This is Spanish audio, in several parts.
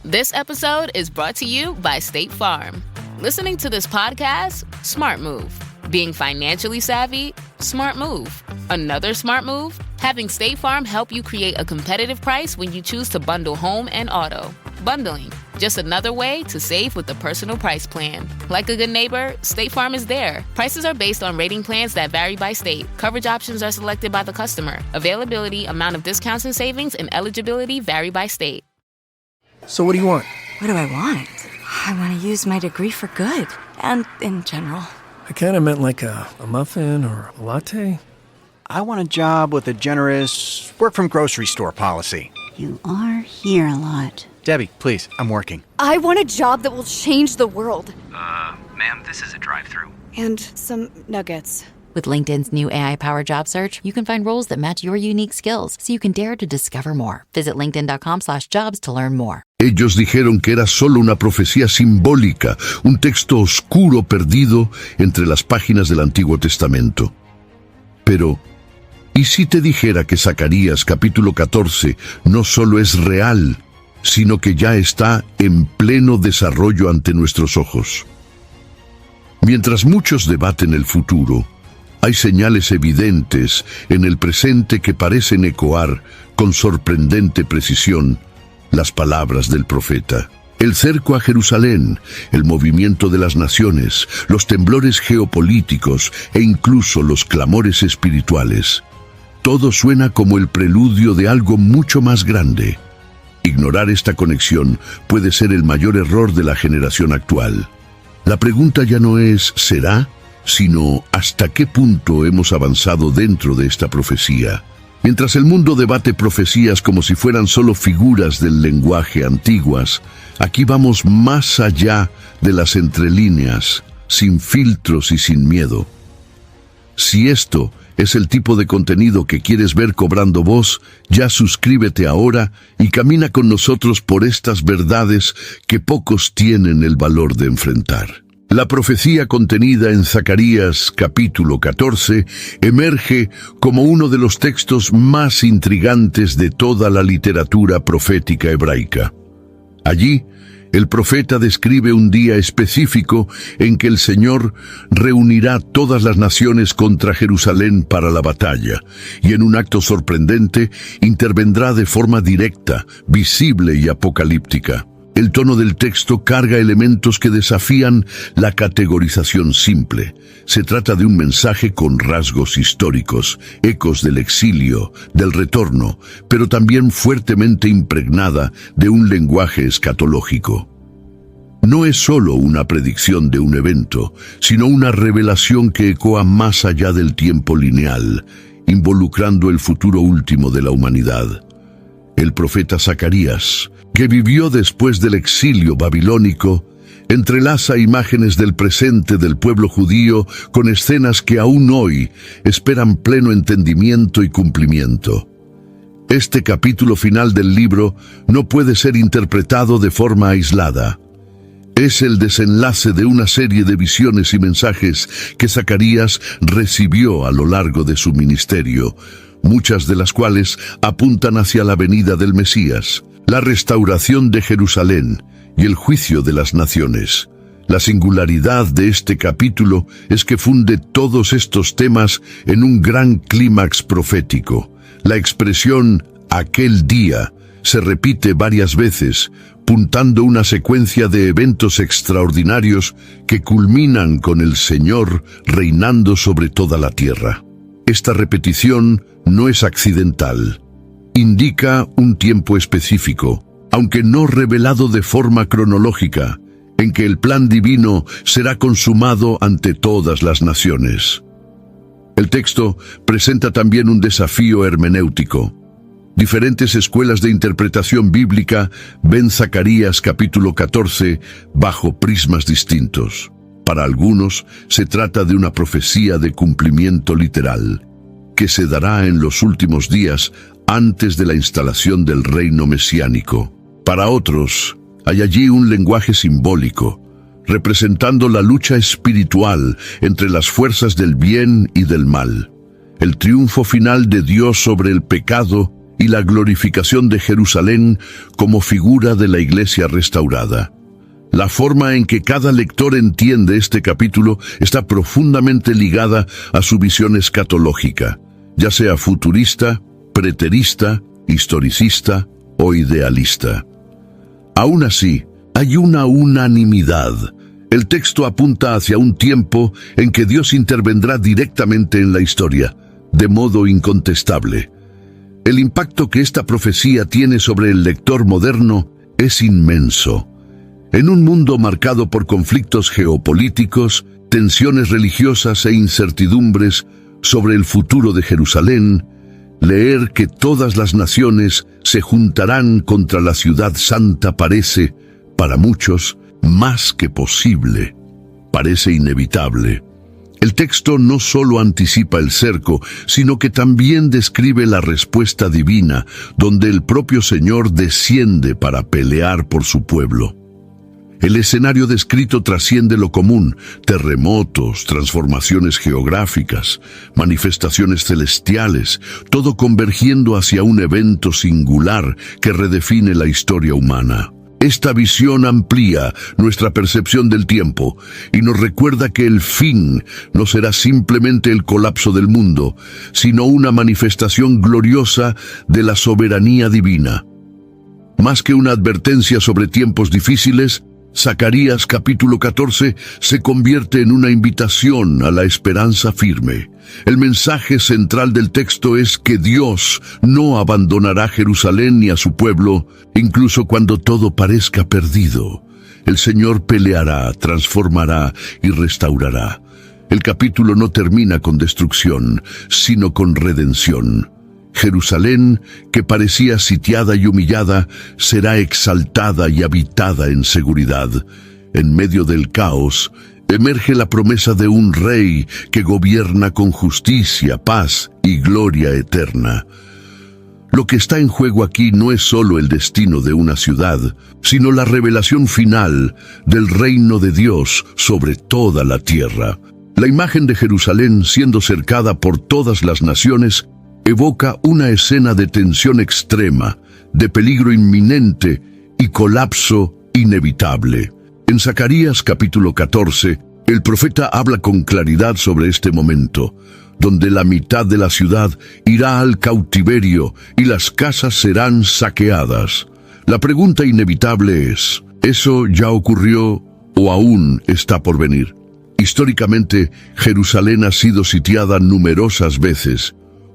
This episode is brought to you by State Farm. Listening to this podcast? Smart move. Being financially savvy? Smart move. Another smart move? Having State Farm help you create a competitive price when you choose to bundle home and auto. Bundling, just another way to save with the Personal Price Plan. Like a good neighbor, State Farm is there. Prices are based on rating plans that vary by state. Coverage options are selected by the customer. Availability, amount of discounts and savings, and eligibility vary by state. So what do you want? What do I want? I want to use my degree for good. And in general. I kind of meant like a muffin or a latte. I want a job with a generous work-from-grocery-store policy. You are here a lot. Debbie, please, I'm working. I want a job that will change the world. Ma'am, this is a drive-thru. And some nuggets. With LinkedIn's new AI-powered job search, you can find roles that match your unique skills, so you can dare to discover more. Visit linkedin.com/jobs to learn more. Ellos dijeron que era solo una profecía simbólica, un texto oscuro perdido entre las páginas del Antiguo Testamento. Pero, ¿y si te dijera que Zacarías capítulo 14 no solo es real, sino que ya está en pleno desarrollo ante nuestros ojos? Mientras muchos debaten el futuro, hay señales evidentes en el presente que parecen ecoar con sorprendente precisión las palabras del profeta. El cerco a Jerusalén, el movimiento de las naciones, los temblores geopolíticos e incluso los clamores espirituales. Todo suena como el preludio de algo mucho más grande. Ignorar esta conexión puede ser el mayor error de la generación actual. La pregunta ya no es ¿será?, sino ¿hasta qué punto hemos avanzado dentro de esta profecía? Mientras el mundo debate profecías como si fueran solo figuras del lenguaje antiguas, aquí vamos más allá de las entrelíneas, sin filtros y sin miedo. Si esto es el tipo de contenido que quieres ver cobrando voz, ya suscríbete ahora y camina con nosotros por estas verdades que pocos tienen el valor de enfrentar. La profecía contenida en Zacarías capítulo 14 emerge como uno de los textos más intrigantes de toda la literatura profética hebraica. Allí, el profeta describe un día específico en que el Señor reunirá todas las naciones contra Jerusalén para la batalla, y en un acto sorprendente intervendrá de forma directa, visible y apocalíptica. El tono del texto carga elementos que desafían la categorización simple. Se trata de un mensaje con rasgos históricos, ecos del exilio, del retorno, pero también fuertemente impregnada de un lenguaje escatológico. No es solo una predicción de un evento, sino una revelación que ecoa más allá del tiempo lineal, involucrando el futuro último de la humanidad. El profeta Zacarías, que vivió después del exilio babilónico, entrelaza imágenes del presente del pueblo judío con escenas que aún hoy esperan pleno entendimiento y cumplimiento. Este capítulo final del libro no puede ser interpretado de forma aislada. Es el desenlace de una serie de visiones y mensajes que Zacarías recibió a lo largo de su ministerio, muchas de las cuales apuntan hacia la venida del Mesías, la restauración de Jerusalén y el juicio de las naciones. La singularidad de este capítulo es que funde todos estos temas en un gran clímax profético. La expresión «aquel día» se repite varias veces, puntando una secuencia de eventos extraordinarios que culminan con el Señor reinando sobre toda la tierra. Esta repetición no es accidental. Indica un tiempo específico, aunque no revelado de forma cronológica, en que el plan divino será consumado ante todas las naciones. El texto presenta también un desafío hermenéutico. Diferentes escuelas de interpretación bíblica ven Zacarías capítulo 14 bajo prismas distintos. Para algunos, se trata de una profecía de cumplimiento literal, que se dará en los últimos días antes de la instalación del reino mesiánico. Para otros, hay allí un lenguaje simbólico, representando la lucha espiritual entre las fuerzas del bien y del mal, el triunfo final de Dios sobre el pecado y la glorificación de Jerusalén como figura de la iglesia restaurada. La forma en que cada lector entiende este capítulo está profundamente ligada a su visión escatológica, ya sea futurista, preterista, historicista o idealista. Aún así, hay una unanimidad. El texto apunta hacia un tiempo en que Dios intervendrá directamente en la historia, de modo incontestable. El impacto que esta profecía tiene sobre el lector moderno es inmenso. En un mundo marcado por conflictos geopolíticos, tensiones religiosas e incertidumbres sobre el futuro de Jerusalén, leer que todas las naciones se juntarán contra la ciudad santa parece, para muchos, más que posible. Parece inevitable. El texto no solo anticipa el cerco, sino que también describe la respuesta divina, donde el propio Señor desciende para pelear por su pueblo. El escenario descrito trasciende lo común: terremotos, transformaciones geográficas, manifestaciones celestiales, todo convergiendo hacia un evento singular que redefine la historia humana. Esta visión amplía nuestra percepción del tiempo y nos recuerda que el fin no será simplemente el colapso del mundo, sino una manifestación gloriosa de la soberanía divina. Más que una advertencia sobre tiempos difíciles, Zacarías capítulo 14 se convierte en una invitación a la esperanza firme. El mensaje central del texto es que Dios no abandonará Jerusalén ni a su pueblo, incluso cuando todo parezca perdido. El Señor peleará, transformará y restaurará. El capítulo no termina con destrucción, sino con redención. Jerusalén, que parecía sitiada y humillada, será exaltada y habitada en seguridad. En medio del caos, emerge la promesa de un rey que gobierna con justicia, paz y gloria eterna. Lo que está en juego aquí no es solo el destino de una ciudad, sino la revelación final del reino de Dios sobre toda la tierra. La imagen de Jerusalén siendo cercada por todas las naciones evoca una escena de tensión extrema, de peligro inminente y colapso inevitable. En Zacarías capítulo 14, el profeta habla con claridad sobre este momento, donde la mitad de la ciudad irá al cautiverio y las casas serán saqueadas. La pregunta inevitable es, ¿eso ya ocurrió o aún está por venir? Históricamente, Jerusalén ha sido sitiada numerosas veces.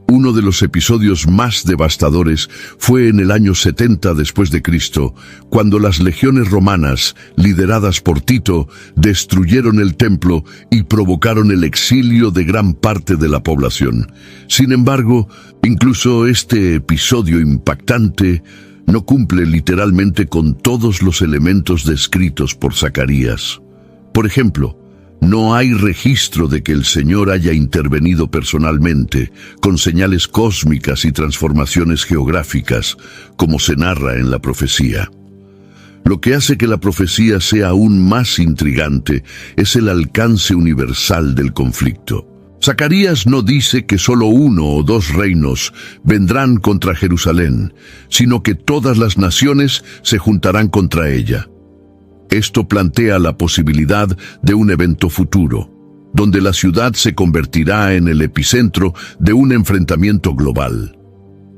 Uno de los episodios más devastadores fue en el año 70 después de Cristo, cuando las legiones romanas, lideradas por Tito, destruyeron el templo y provocaron el exilio de gran parte de la población. Sin embargo, incluso este episodio impactante no cumple literalmente con todos los elementos descritos por Zacarías. Por ejemplo, no hay registro de que el Señor haya intervenido personalmente, con señales cósmicas y transformaciones geográficas, como se narra en la profecía. Lo que hace que la profecía sea aún más intrigante es el alcance universal del conflicto. Zacarías no dice que solo uno o dos reinos vendrán contra Jerusalén, sino que todas las naciones se juntarán contra ella. Esto plantea la posibilidad de un evento futuro, donde la ciudad se convertirá en el epicentro de un enfrentamiento global.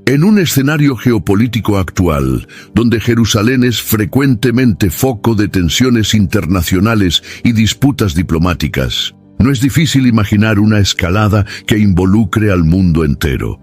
En un escenario geopolítico actual, donde Jerusalén es frecuentemente foco de tensiones internacionales y disputas diplomáticas, no es difícil imaginar una escalada que involucre al mundo entero.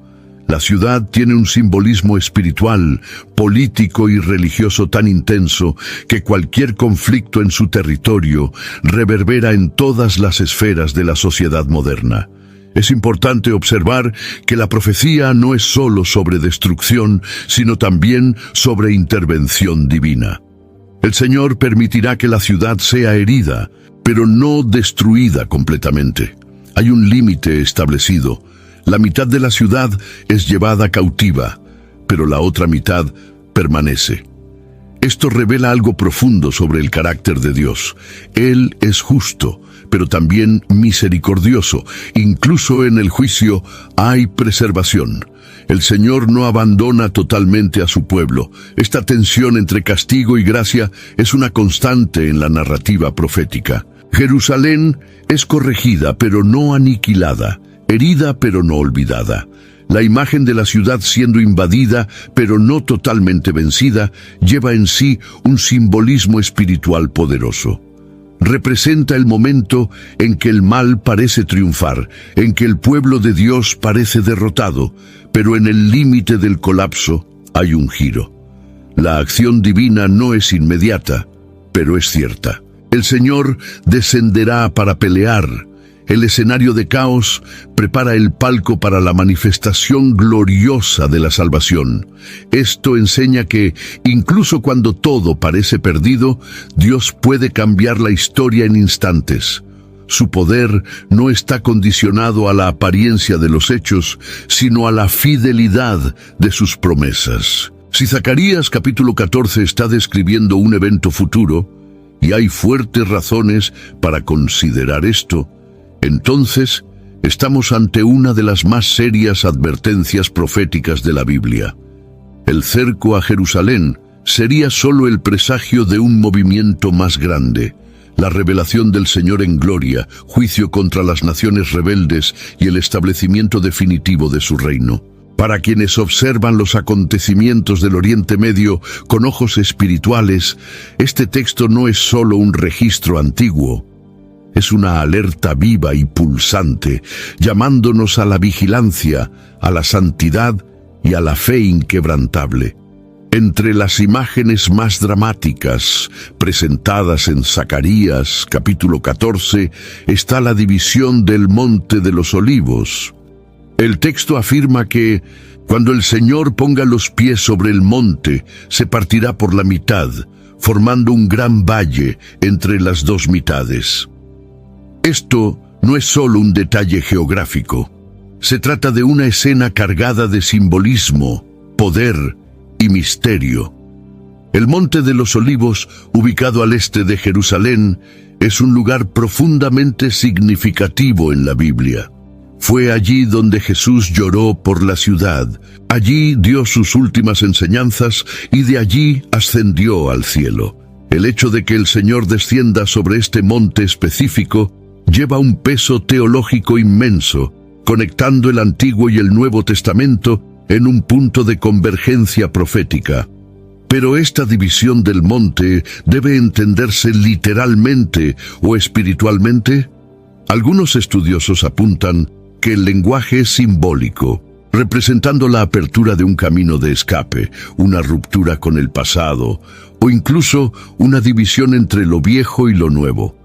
La ciudad tiene un simbolismo espiritual, político y religioso tan intenso que cualquier conflicto en su territorio reverbera en todas las esferas de la sociedad moderna. Es importante observar que la profecía no es solo sobre destrucción, sino también sobre intervención divina. El Señor permitirá que la ciudad sea herida, pero no destruida completamente. Hay un límite establecido. La mitad de la ciudad es llevada cautiva, pero la otra mitad permanece. Esto revela algo profundo sobre el carácter de Dios. Él es justo, pero también misericordioso. Incluso en el juicio hay preservación. El Señor no abandona totalmente a su pueblo. Esta tensión entre castigo y gracia es una constante en la narrativa profética. Jerusalén es corregida pero no aniquilada, herida pero no olvidada. La imagen de la ciudad siendo invadida pero no totalmente vencida lleva en sí un simbolismo espiritual poderoso. Representa el momento en que el mal parece triunfar, en que el pueblo de Dios parece derrotado, pero en el límite del colapso hay un giro. La acción divina no es inmediata, pero es cierta. El Señor descenderá para pelear. El escenario de caos prepara el palco para la manifestación gloriosa de la salvación. Esto enseña que, incluso cuando todo parece perdido, Dios puede cambiar la historia en instantes. Su poder no está condicionado a la apariencia de los hechos, sino a la fidelidad de sus promesas. Si Zacarías capítulo 14 está describiendo un evento futuro, y hay fuertes razones para considerar esto, entonces estamos ante una de las más serias advertencias proféticas de la Biblia. El cerco a Jerusalén sería solo el presagio de un movimiento más grande, la revelación del Señor en gloria, juicio contra las naciones rebeldes y el establecimiento definitivo de su reino. Para quienes observan los acontecimientos del Oriente Medio con ojos espirituales, este texto no es solo un registro antiguo, es una alerta viva y pulsante, llamándonos a la vigilancia, a la santidad y a la fe inquebrantable. Entre las imágenes más dramáticas presentadas en Zacarías capítulo 14 está la división del Monte de los Olivos. El texto afirma que, cuando el Señor ponga los pies sobre el monte, se partirá por la mitad, formando un gran valle entre las dos mitades. Esto no es solo un detalle geográfico. Se trata de una escena cargada de simbolismo, poder y misterio. El Monte de los Olivos, ubicado al este de Jerusalén, es un lugar profundamente significativo en la Biblia. Fue allí donde Jesús lloró por la ciudad. Allí dio sus últimas enseñanzas y de allí ascendió al cielo. El hecho de que el Señor descienda sobre este monte específico lleva un peso teológico inmenso, conectando el Antiguo y el Nuevo Testamento en un punto de convergencia profética. Pero esta división del monte debe entenderse literalmente o espiritualmente. Algunos estudiosos apuntan que el lenguaje es simbólico, representando la apertura de un camino de escape, una ruptura con el pasado, o incluso una división entre lo viejo y lo nuevo.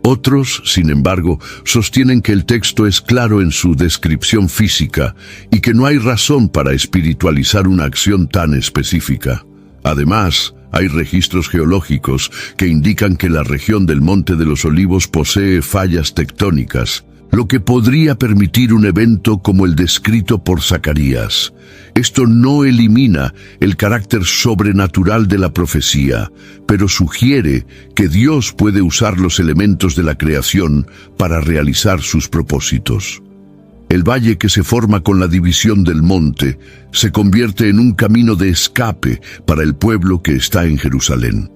Otros, sin embargo, sostienen que el texto es claro en su descripción física y que no hay razón para espiritualizar una acción tan específica. Además, hay registros geológicos que indican que la región del Monte de los Olivos posee fallas tectónicas, lo que podría permitir un evento como el descrito por Zacarías. Esto no elimina el carácter sobrenatural de la profecía, pero sugiere que Dios puede usar los elementos de la creación para realizar sus propósitos. El valle que se forma con la división del monte se convierte en un camino de escape para el pueblo que está en Jerusalén.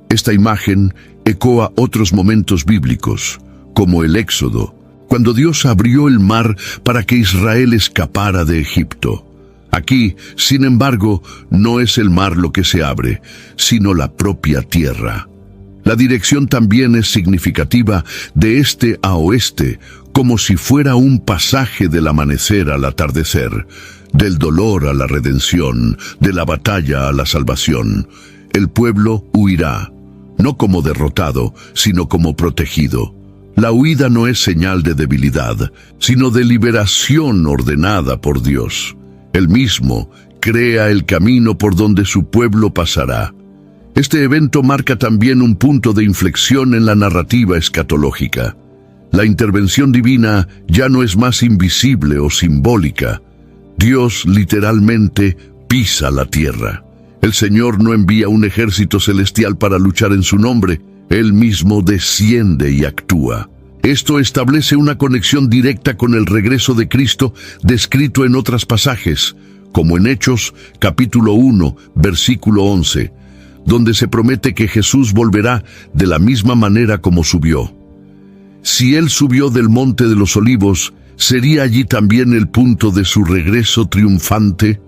Esta imagen ecoa otros momentos bíblicos, como el Éxodo, cuando Dios abrió el mar para que Israel escapara de Egipto. Aquí, sin embargo, no es el mar lo que se abre, sino la propia tierra. La dirección también es significativa de este a oeste, como si fuera un pasaje del amanecer al atardecer, del dolor a la redención, de la batalla a la salvación. El pueblo huirá, no como derrotado, sino como protegido. La huida no es señal de debilidad, sino de liberación ordenada por Dios. Él mismo crea el camino por donde su pueblo pasará. Este evento marca también un punto de inflexión en la narrativa escatológica. La intervención divina ya no es más invisible o simbólica. Dios literalmente pisa la tierra. El Señor no envía un ejército celestial para luchar en su nombre. Él mismo desciende y actúa. Esto establece una conexión directa con el regreso de Cristo descrito en otros pasajes, como en Hechos capítulo 1, versículo 11, donde se promete que Jesús volverá de la misma manera como subió. Si Él subió del Monte de los Olivos, ¿sería allí también el punto de su regreso triunfante?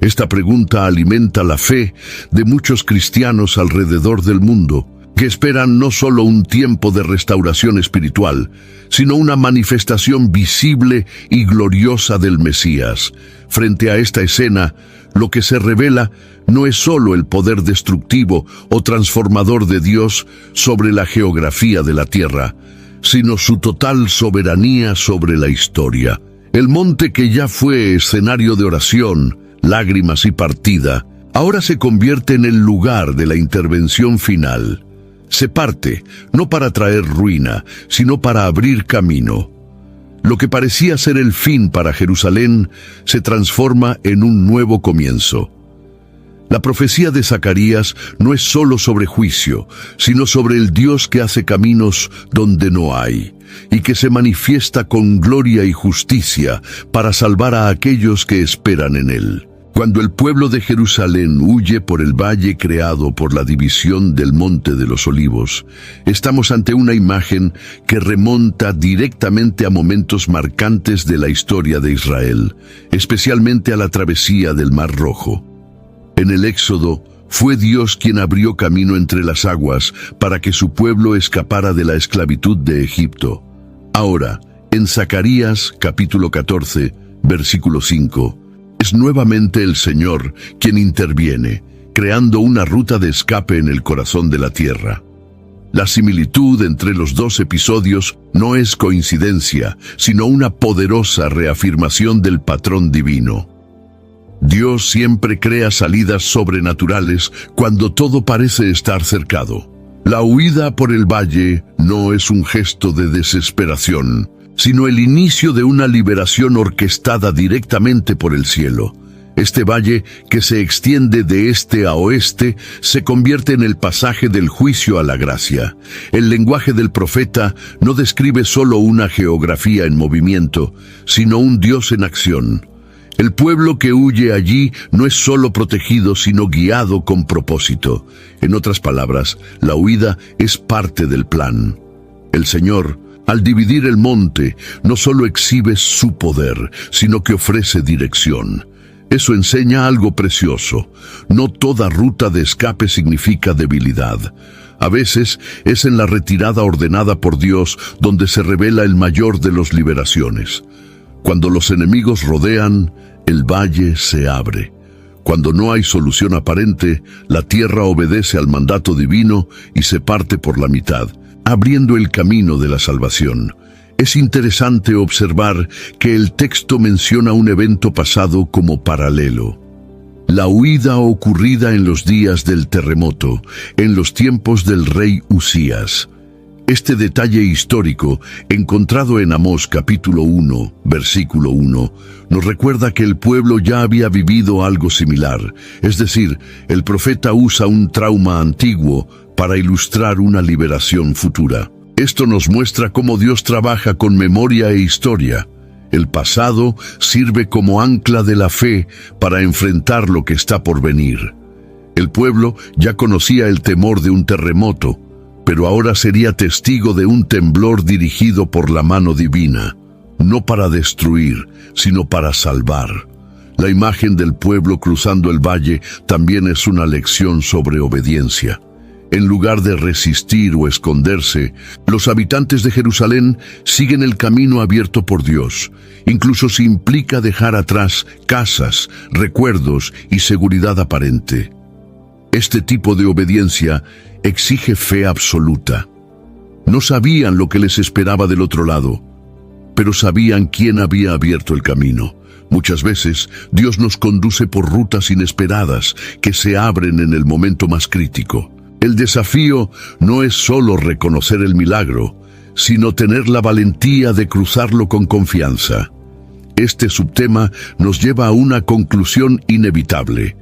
Esta pregunta alimenta la fe de muchos cristianos alrededor del mundo, que esperan no solo un tiempo de restauración espiritual, sino una manifestación visible y gloriosa del Mesías. Frente a esta escena, lo que se revela no es solo el poder destructivo o transformador de Dios sobre la geografía de la tierra, sino su total soberanía sobre la historia. El monte que ya fue escenario de oración, lágrimas y partida, ahora se convierte en el lugar de la intervención final. Se parte, no para traer ruina, sino para abrir camino. Lo que parecía ser el fin para Jerusalén se transforma en un nuevo comienzo. La profecía de Zacarías no es solo sobre juicio, sino sobre el Dios que hace caminos donde no hay, y que se manifiesta con gloria y justicia para salvar a aquellos que esperan en Él. Cuando el pueblo de Jerusalén huye por el valle creado por la división del Monte de los Olivos, estamos ante una imagen que remonta directamente a momentos marcantes de la historia de Israel, especialmente a la travesía del Mar Rojo. En el Éxodo, fue Dios quien abrió camino entre las aguas para que su pueblo escapara de la esclavitud de Egipto. Ahora, en Zacarías capítulo 14, versículo 5, es nuevamente el Señor quien interviene, creando una ruta de escape en el corazón de la tierra. La similitud entre los dos episodios no es coincidencia, sino una poderosa reafirmación del patrón divino. Dios siempre crea salidas sobrenaturales cuando todo parece estar cercado. La huida por el valle no es un gesto de desesperación, sino el inicio de una liberación orquestada directamente por el cielo. Este valle, que se extiende de este a oeste, se convierte en el pasaje del juicio a la gracia. El lenguaje del profeta no describe solo una geografía en movimiento, sino un Dios en acción. El pueblo que huye allí no es solo protegido, sino guiado con propósito. En otras palabras, la huida es parte del plan. El Señor, al dividir el monte, no solo exhibe su poder, sino que ofrece dirección. Eso enseña algo precioso. No toda ruta de escape significa debilidad. A veces es en la retirada ordenada por Dios donde se revela el mayor de las liberaciones. Cuando los enemigos rodean, el valle se abre. Cuando no hay solución aparente, la tierra obedece al mandato divino y se parte por la mitad, abriendo el camino de la salvación. Es interesante observar que el texto menciona un evento pasado como paralelo. La huida ocurrida en los días del terremoto, en los tiempos del rey Usías. Este detalle histórico, encontrado en Amós capítulo 1, versículo 1, nos recuerda que el pueblo ya había vivido algo similar. Es decir, el profeta usa un trauma antiguo para ilustrar una liberación futura. Esto nos muestra cómo Dios trabaja con memoria e historia. El pasado sirve como ancla de la fe para enfrentar lo que está por venir. El pueblo ya conocía el temor de un terremoto, pero ahora sería testigo de un temblor dirigido por la mano divina, no para destruir, sino para salvar. La imagen del pueblo cruzando el valle también es una lección sobre obediencia. En lugar de resistir o esconderse, los habitantes de Jerusalén siguen el camino abierto por Dios, incluso si implica dejar atrás casas, recuerdos y seguridad aparente. Este tipo de obediencia exige fe absoluta. No sabían lo que les esperaba del otro lado, pero sabían quién había abierto el camino. Muchas veces, Dios nos conduce por rutas inesperadas que se abren en el momento más crítico. El desafío no es solo reconocer el milagro, sino tener la valentía de cruzarlo con confianza. Este subtema nos lleva a una conclusión inevitable.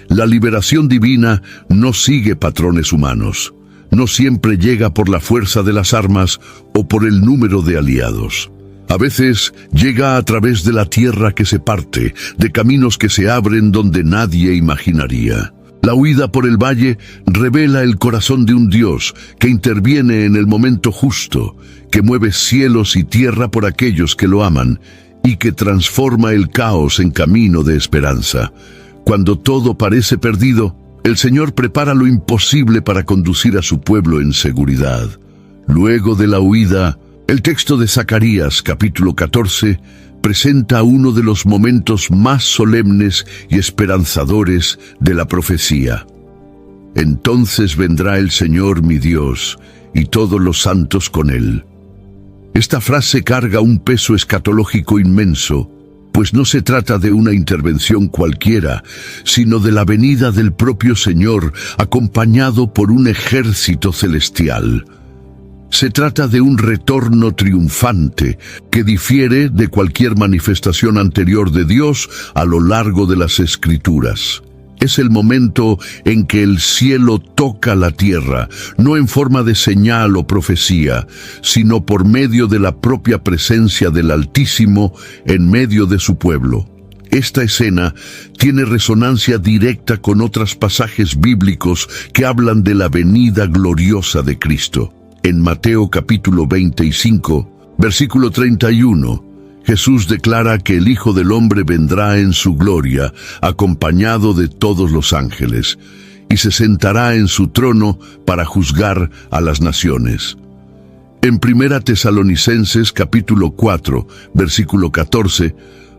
La liberación divina no sigue patrones humanos. no siempre llega por la fuerza de las armas o por el número de aliados. A veces llega a través de la tierra que se parte, de caminos que se abren donde nadie imaginaría. La huida por el valle revela el corazón de un Dios que interviene en el momento justo, que mueve cielos y tierra por aquellos que lo aman y que transforma el caos en camino de esperanza. Cuando todo parece perdido, el Señor prepara lo imposible para conducir a su pueblo en seguridad. Luego de la huida, el texto de Zacarías, capítulo 14, presenta uno de los momentos más solemnes y esperanzadores de la profecía. Entonces vendrá el Señor mi Dios, y todos los santos con él. Esta frase carga un peso escatológico inmenso, pues no se trata de una intervención cualquiera, sino de la venida del propio Señor, acompañado por un ejército celestial. Se trata de un retorno triunfante que difiere de cualquier manifestación anterior de Dios a lo largo de las Escrituras. Es el momento en que el cielo toca la tierra, no en forma de señal o profecía, sino por medio de la propia presencia del Altísimo en medio de su pueblo. Esta escena tiene resonancia directa con otros pasajes bíblicos que hablan de la venida gloriosa de Cristo. En Mateo capítulo 25, versículo 31, Jesús declara que el Hijo del Hombre vendrá en su gloria, acompañado de todos los ángeles, y se sentará en su trono para juzgar a las naciones. En 1 Tesalonicenses capítulo 4, versículo 14,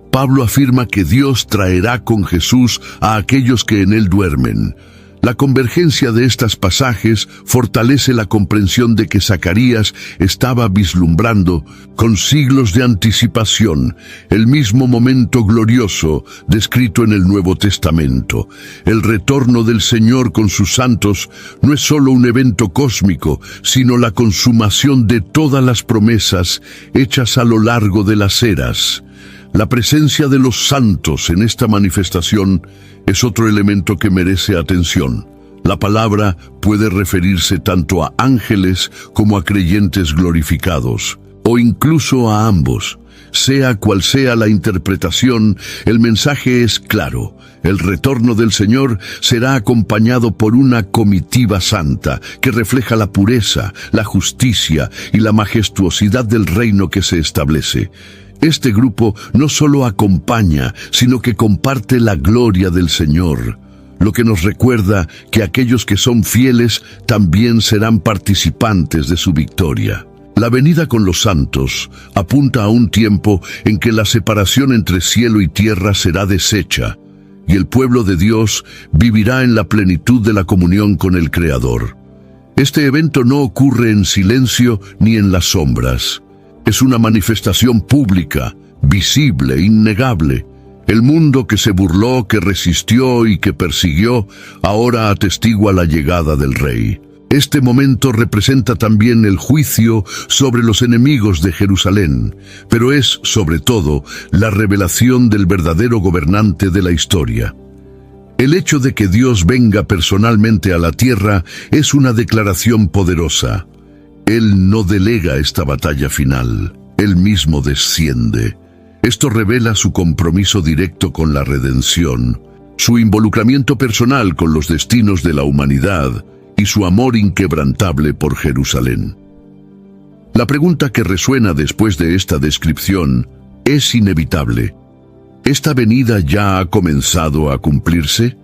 Pablo afirma que Dios traerá con Jesús a aquellos que en él duermen. La convergencia de estos pasajes fortalece la comprensión de que Zacarías estaba vislumbrando, con siglos de anticipación, el mismo momento glorioso descrito en el Nuevo Testamento. El retorno del Señor con sus santos no es solo un evento cósmico, sino la consumación de todas las promesas hechas a lo largo de las eras. La presencia de los santos en esta manifestación es otro elemento que merece atención. La palabra puede referirse tanto a ángeles como a creyentes glorificados, o incluso a ambos. Sea cual sea la interpretación, el mensaje es claro. El retorno del Señor será acompañado por una comitiva santa que refleja la pureza, la justicia y la majestuosidad del reino que se establece. Este grupo no solo acompaña, sino que comparte la gloria del Señor, lo que nos recuerda que aquellos que son fieles también serán participantes de su victoria. La venida con los santos apunta a un tiempo en que la separación entre cielo y tierra será deshecha, y el pueblo de Dios vivirá en la plenitud de la comunión con el Creador. Este evento no ocurre en silencio ni en las sombras. Es una manifestación pública, visible, innegable. El mundo que se burló, que resistió y que persiguió, ahora atestigua la llegada del Rey. Este momento representa también el juicio sobre los enemigos de Jerusalén, pero es, sobre todo, la revelación del verdadero gobernante de la historia. El hecho de que Dios venga personalmente a la tierra es una declaración poderosa. Él no delega esta batalla final, Él mismo desciende. Esto revela su compromiso directo con la redención, su involucramiento personal con los destinos de la humanidad y su amor inquebrantable por Jerusalén. La pregunta que resuena después de esta descripción es inevitable. ¿Esta venida ya ha comenzado a cumplirse?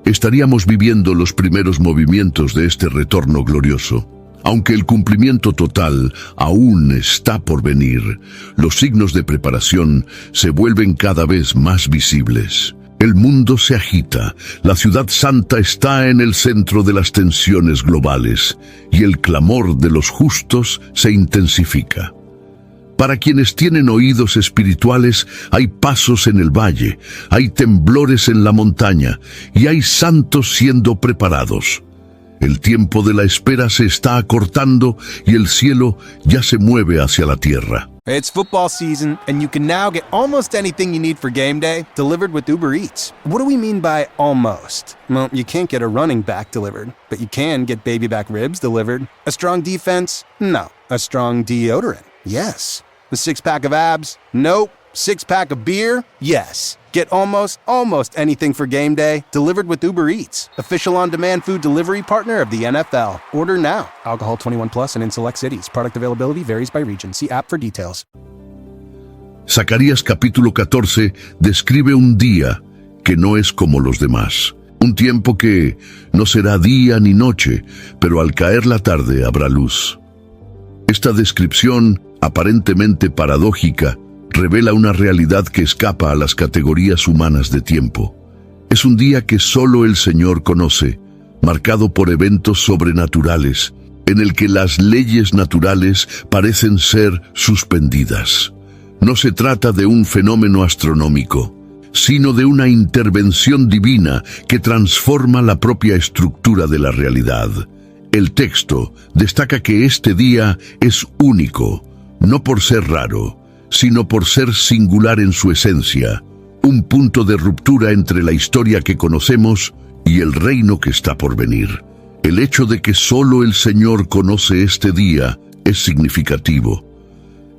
Estaríamos viviendo los primeros movimientos de este retorno glorioso. Aunque el cumplimiento total aún está por venir, los signos de preparación se vuelven cada vez más visibles. El mundo se agita, la ciudad santa está en el centro de las tensiones globales, y el clamor de los justos se intensifica. Para quienes tienen oídos espirituales, hay pasos en el valle, hay temblores en la montaña, y hay santos siendo preparados. El tiempo de la espera se está acortando y el cielo ya se mueve hacia la tierra. It's football season, and you can now get almost anything you need for game day delivered with Uber Eats. What do we mean by almost? Well, you can't get a running back delivered, but you can get baby back ribs delivered. A strong defense? No. A strong deodorant? Yes. The six-pack of abs? Nope. Six-pack of beer? Yes. Get almost anything for game day delivered with Uber Eats, official on-demand food delivery partner of the NFL. Order now. Alcohol 21 plus and in select cities. Product availability varies by region. See app for details. Zacarías capítulo 14 describe un día que no es como los demás. Un tiempo que no será día ni noche, pero al caer la tarde habrá luz. Esta descripción, aparentemente paradójica, revela una realidad que escapa a las categorías humanas de tiempo. Es un día que solo el Señor conoce, marcado por eventos sobrenaturales, en el que las leyes naturales parecen ser suspendidas. No se trata de un fenómeno astronómico, sino de una intervención divina que transforma la propia estructura de la realidad. El texto destaca que este día es único, no por ser raro, sino por ser singular en su esencia, un punto de ruptura entre la historia que conocemos y el reino que está por venir. El hecho de que solo el Señor conoce este día es significativo.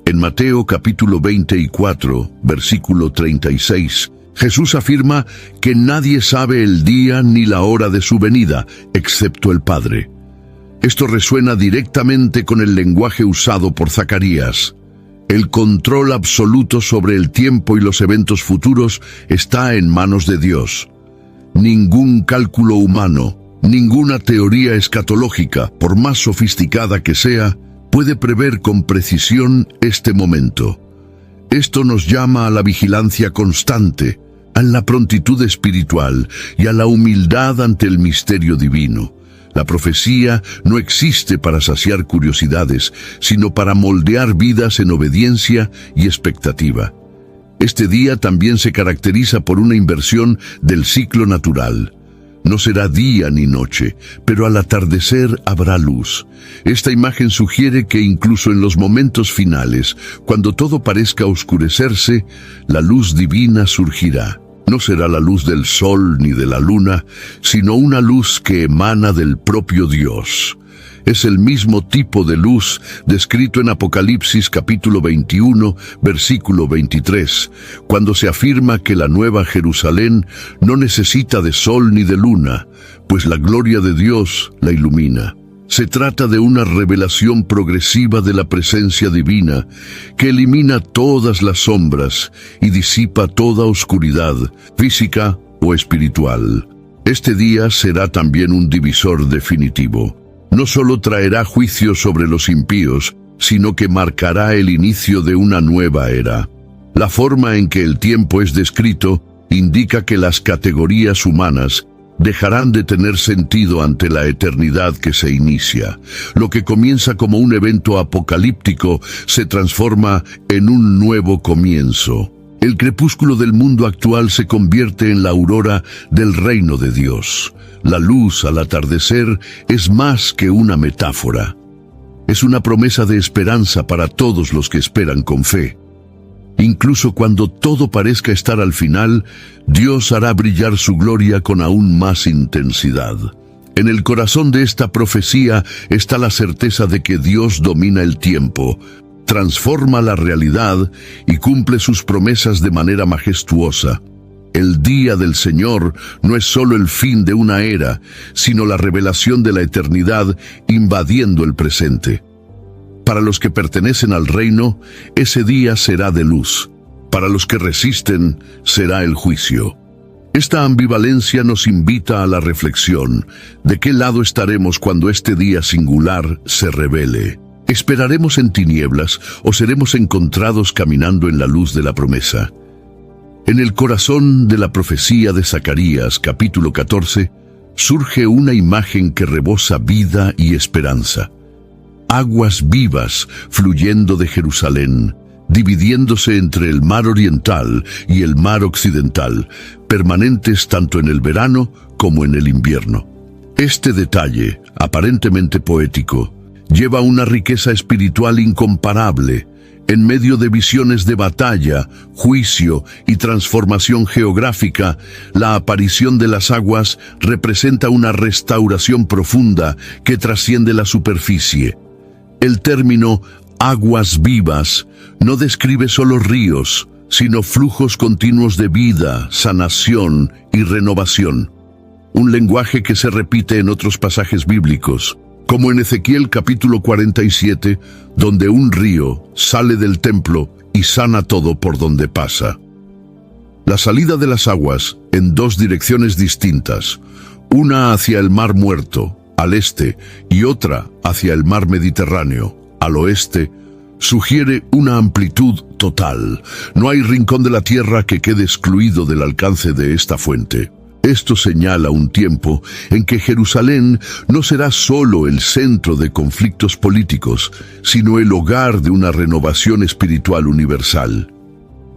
En Mateo capítulo 24, versículo 36, Jesús afirma que nadie sabe el día ni la hora de su venida, excepto el Padre. Esto resuena directamente con el lenguaje usado por Zacarías. El control absoluto sobre el tiempo y los eventos futuros está en manos de Dios. Ningún cálculo humano, ninguna teoría escatológica, por más sofisticada que sea, puede prever con precisión este momento. Esto nos llama a la vigilancia constante, a la prontitud espiritual y a la humildad ante el misterio divino. La profecía no existe para saciar curiosidades, sino para moldear vidas en obediencia y expectativa. Este día también se caracteriza por una inversión del ciclo natural. No será día ni noche, pero al atardecer habrá luz. Esta imagen sugiere que incluso en los momentos finales, cuando todo parezca oscurecerse, la luz divina surgirá. No será la luz del sol ni de la luna, sino una luz que emana del propio Dios. Es el mismo tipo de luz descrito en Apocalipsis capítulo 21, versículo 23, cuando se afirma que la Nueva Jerusalén no necesita de sol ni de luna, pues la gloria de Dios la ilumina. Se trata de una revelación progresiva de la presencia divina que elimina todas las sombras y disipa toda oscuridad, física o espiritual. Este día será también un divisor definitivo. No solo traerá juicio sobre los impíos, sino que marcará el inicio de una nueva era. La forma en que el tiempo es descrito indica que las categorías humanas dejarán de tener sentido ante la eternidad que se inicia. Lo que comienza como un evento apocalíptico se transforma en un nuevo comienzo. El crepúsculo del mundo actual se convierte en la aurora del reino de Dios. La luz al atardecer es más que una metáfora. Es una promesa de esperanza para todos los que esperan con fe. Incluso cuando todo parezca estar al final, Dios hará brillar su gloria con aún más intensidad. En el corazón de esta profecía está la certeza de que Dios domina el tiempo, transforma la realidad y cumple sus promesas de manera majestuosa. El día del Señor no es solo el fin de una era, sino la revelación de la eternidad invadiendo el presente. Para los que pertenecen al reino, ese día será de luz. Para los que resisten, será el juicio. Esta ambivalencia nos invita a la reflexión. ¿De qué lado estaremos cuando este día singular se revele? ¿Esperaremos en tinieblas o seremos encontrados caminando en la luz de la promesa? En el corazón de la profecía de Zacarías, capítulo 14, surge una imagen que rebosa vida y esperanza. Aguas vivas fluyendo de Jerusalén, dividiéndose entre el mar oriental y el mar occidental, permanentes tanto en el verano como en el invierno. Este detalle, aparentemente poético, lleva una riqueza espiritual incomparable. En medio de visiones de batalla, juicio y transformación geográfica, la aparición de las aguas representa una restauración profunda que trasciende la superficie. El término aguas vivas no describe solo ríos, sino flujos continuos de vida, sanación y renovación. Un lenguaje que se repite en otros pasajes bíblicos, como en Ezequiel capítulo 47, donde un río sale del templo y sana todo por donde pasa. La salida de las aguas en dos direcciones distintas, una hacia el Mar Muerto, al este, y otra hacia el Mar Mediterráneo, al oeste, sugiere una amplitud total. No hay rincón de la tierra que quede excluido del alcance de esta fuente. Esto señala un tiempo en que Jerusalén no será solo el centro de conflictos políticos, sino el hogar de una renovación espiritual universal.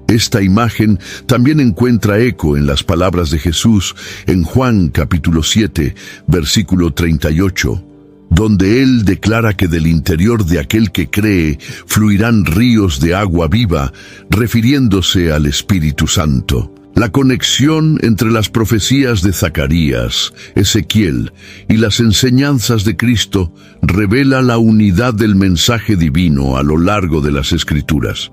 Esta imagen también encuentra eco en las palabras de Jesús en Juan capítulo 7, versículo 38, donde Él declara que del interior de aquel que cree fluirán ríos de agua viva, refiriéndose al Espíritu Santo. La conexión entre las profecías de Zacarías, Ezequiel y las enseñanzas de Cristo revela la unidad del mensaje divino a lo largo de las Escrituras.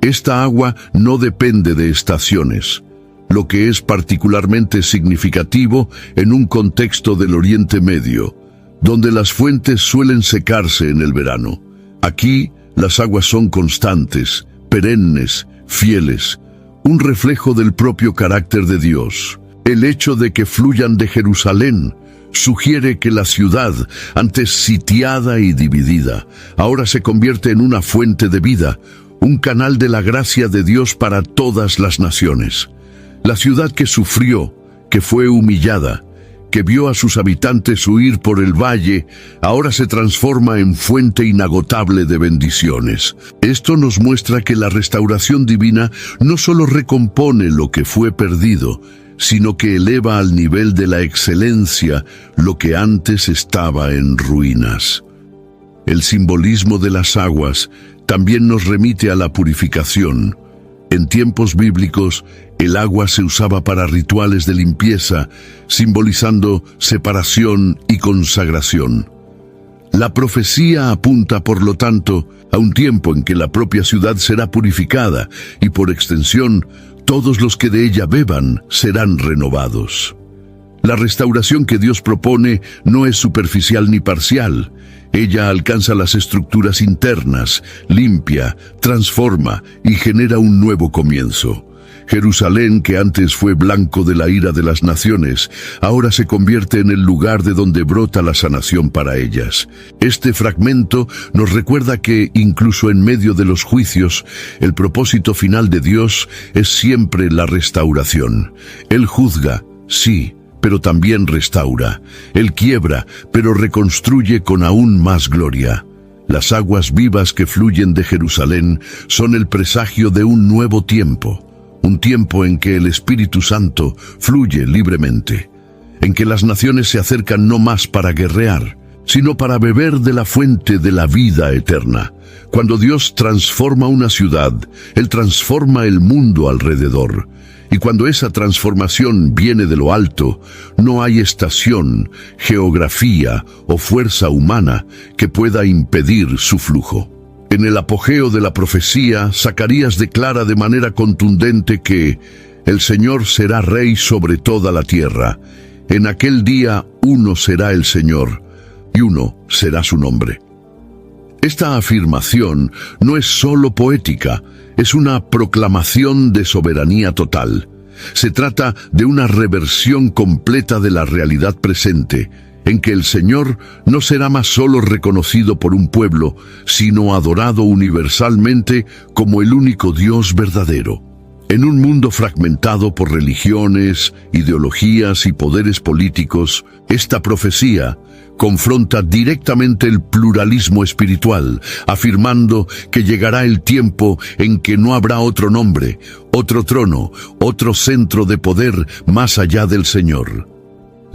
Esta agua no depende de estaciones, lo que es particularmente significativo en un contexto del Oriente Medio, donde las fuentes suelen secarse en el verano. Aquí, las aguas son constantes, perennes, fieles, un reflejo del propio carácter de Dios. El hecho de que fluyan de Jerusalén sugiere que la ciudad, antes sitiada y dividida, ahora se convierte en una fuente de vida, un canal de la gracia de Dios para todas las naciones. La ciudad que sufrió, que fue humillada, que vio a sus habitantes huir por el valle, ahora se transforma en fuente inagotable de bendiciones. Esto nos muestra que la restauración divina no solo recompone lo que fue perdido, sino que eleva al nivel de la excelencia lo que antes estaba en ruinas. El simbolismo de las aguas también nos remite a la purificación. En tiempos bíblicos, el agua se usaba para rituales de limpieza, simbolizando separación y consagración. La profecía apunta, por lo tanto, a un tiempo en que la propia ciudad será purificada y, por extensión, todos los que de ella beban serán renovados. La restauración que Dios propone no es superficial ni parcial. Ella alcanza las estructuras internas, limpia, transforma y genera un nuevo comienzo. Jerusalén, que antes fue blanco de la ira de las naciones, ahora se convierte en el lugar de donde brota la sanación para ellas. Este fragmento nos recuerda que, incluso en medio de los juicios, el propósito final de Dios es siempre la restauración. Él juzga, sí, pero también restaura. Él quiebra, pero reconstruye con aún más gloria. Las aguas vivas que fluyen de Jerusalén son el presagio de un nuevo tiempo. Un tiempo en que el Espíritu Santo fluye libremente, en que las naciones se acercan no más para guerrear, sino para beber de la fuente de la vida eterna. Cuando Dios transforma una ciudad, Él transforma el mundo alrededor. Y cuando esa transformación viene de lo alto, no hay estación, geografía o fuerza humana que pueda impedir su flujo. En el apogeo de la profecía, Zacarías declara de manera contundente que el Señor será rey sobre toda la tierra. En aquel día uno será el Señor, y uno será su nombre. Esta afirmación no es solo poética, es una proclamación de soberanía total. Se trata de una reversión completa de la realidad presente, en que el Señor no será más solo reconocido por un pueblo, sino adorado universalmente como el único Dios verdadero. En un mundo fragmentado por religiones, ideologías y poderes políticos, esta profecía confronta directamente el pluralismo espiritual, afirmando que llegará el tiempo en que no habrá otro nombre, otro trono, otro centro de poder más allá del Señor.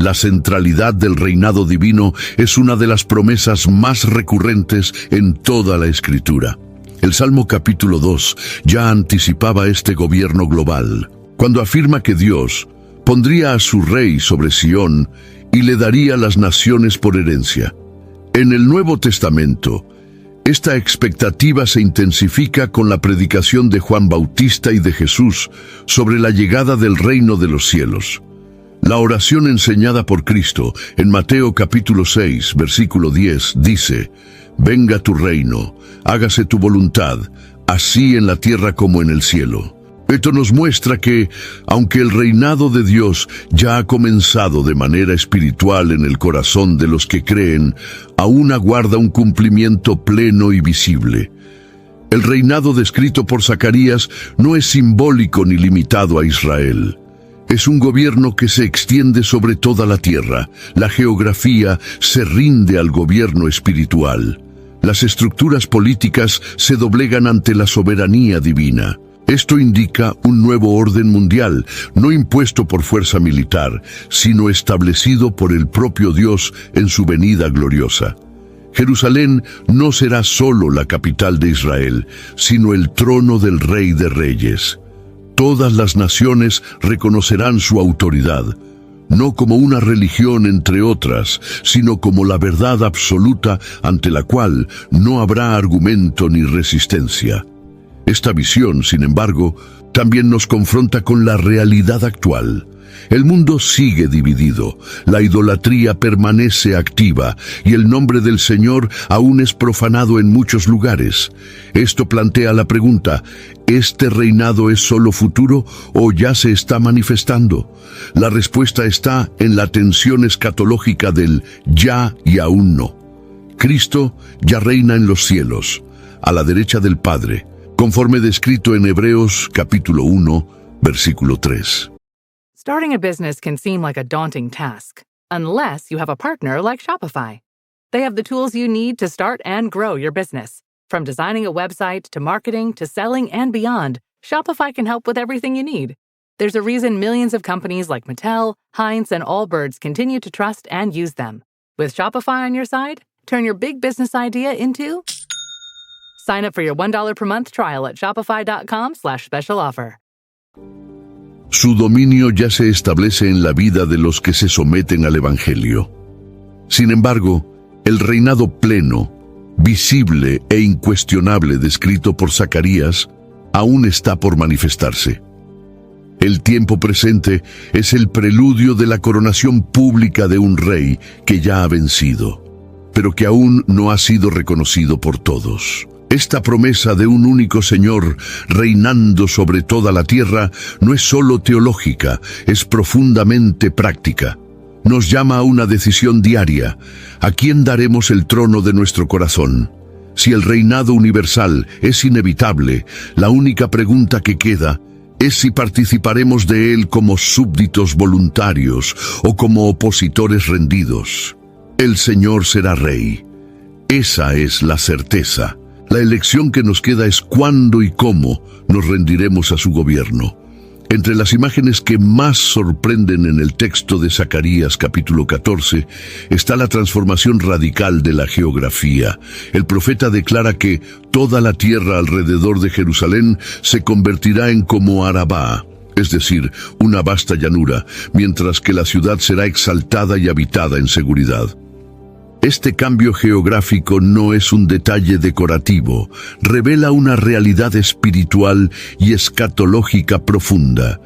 La centralidad del reinado divino es una de las promesas más recurrentes en toda la Escritura. El Salmo capítulo 2 ya anticipaba este gobierno global, cuando afirma que Dios pondría a su rey sobre Sión y le daría las naciones por herencia. En el Nuevo Testamento, esta expectativa se intensifica con la predicación de Juan Bautista y de Jesús sobre la llegada del reino de los cielos. La oración enseñada por Cristo en Mateo capítulo 6, versículo 10, dice: «Venga tu reino, hágase tu voluntad, así en la tierra como en el cielo». Esto nos muestra que, aunque el reinado de Dios ya ha comenzado de manera espiritual en el corazón de los que creen, aún aguarda un cumplimiento pleno y visible. El reinado descrito por Zacarías no es simbólico ni limitado a Israel. Es un gobierno que se extiende sobre toda la tierra. La geografía se rinde al gobierno espiritual. Las estructuras políticas se doblegan ante la soberanía divina. Esto indica un nuevo orden mundial, no impuesto por fuerza militar, sino establecido por el propio Dios en su venida gloriosa. Jerusalén no será solo la capital de Israel, sino el trono del Rey de Reyes. Todas las naciones reconocerán su autoridad, no como una religión entre otras, sino como la verdad absoluta ante la cual no habrá argumento ni resistencia. Esta visión, sin embargo, también nos confronta con la realidad actual. El mundo sigue dividido, la idolatría permanece activa y el nombre del Señor aún es profanado en muchos lugares. Esto plantea la pregunta: ¿este reinado es solo futuro o ya se está manifestando? La respuesta está en la tensión escatológica del ya y aún no. Cristo ya reina en los cielos, a la derecha del Padre, conforme descrito en Hebreos capítulo 1, versículo 3. Starting a business can seem like a daunting task, unless you have a partner like Shopify. They have the tools you need to start and grow your business. From designing a website to marketing to selling and beyond, Shopify can help with everything you need. There's a reason millions of companies like Mattel, Heinz, and Allbirds continue to trust and use them. With Shopify on your side, turn your big business idea into... Sign up for your $1 per month trial at shopify.com/special offer. Su dominio ya se establece en la vida de los que se someten al Evangelio. Sin embargo, el reinado pleno, visible e incuestionable descrito por Zacarías, aún está por manifestarse. El tiempo presente es el preludio de la coronación pública de un rey que ya ha vencido, pero que aún no ha sido reconocido por todos. Esta promesa de un único Señor reinando sobre toda la tierra no es solo teológica, es profundamente práctica. Nos llama a una decisión diaria. ¿A quién daremos el trono de nuestro corazón? Si el reinado universal es inevitable, la única pregunta que queda es si participaremos de él como súbditos voluntarios o como opositores rendidos. El Señor será rey. Esa es la certeza. La elección que nos queda es cuándo y cómo nos rendiremos a su gobierno. Entre las imágenes que más sorprenden en el texto de Zacarías capítulo 14 está la transformación radical de la geografía. El profeta declara que toda la tierra alrededor de Jerusalén se convertirá en como Arabá, es decir, una vasta llanura, mientras que la ciudad será exaltada y habitada en seguridad. Este cambio geográfico no es un detalle decorativo, revela una realidad espiritual y escatológica profunda.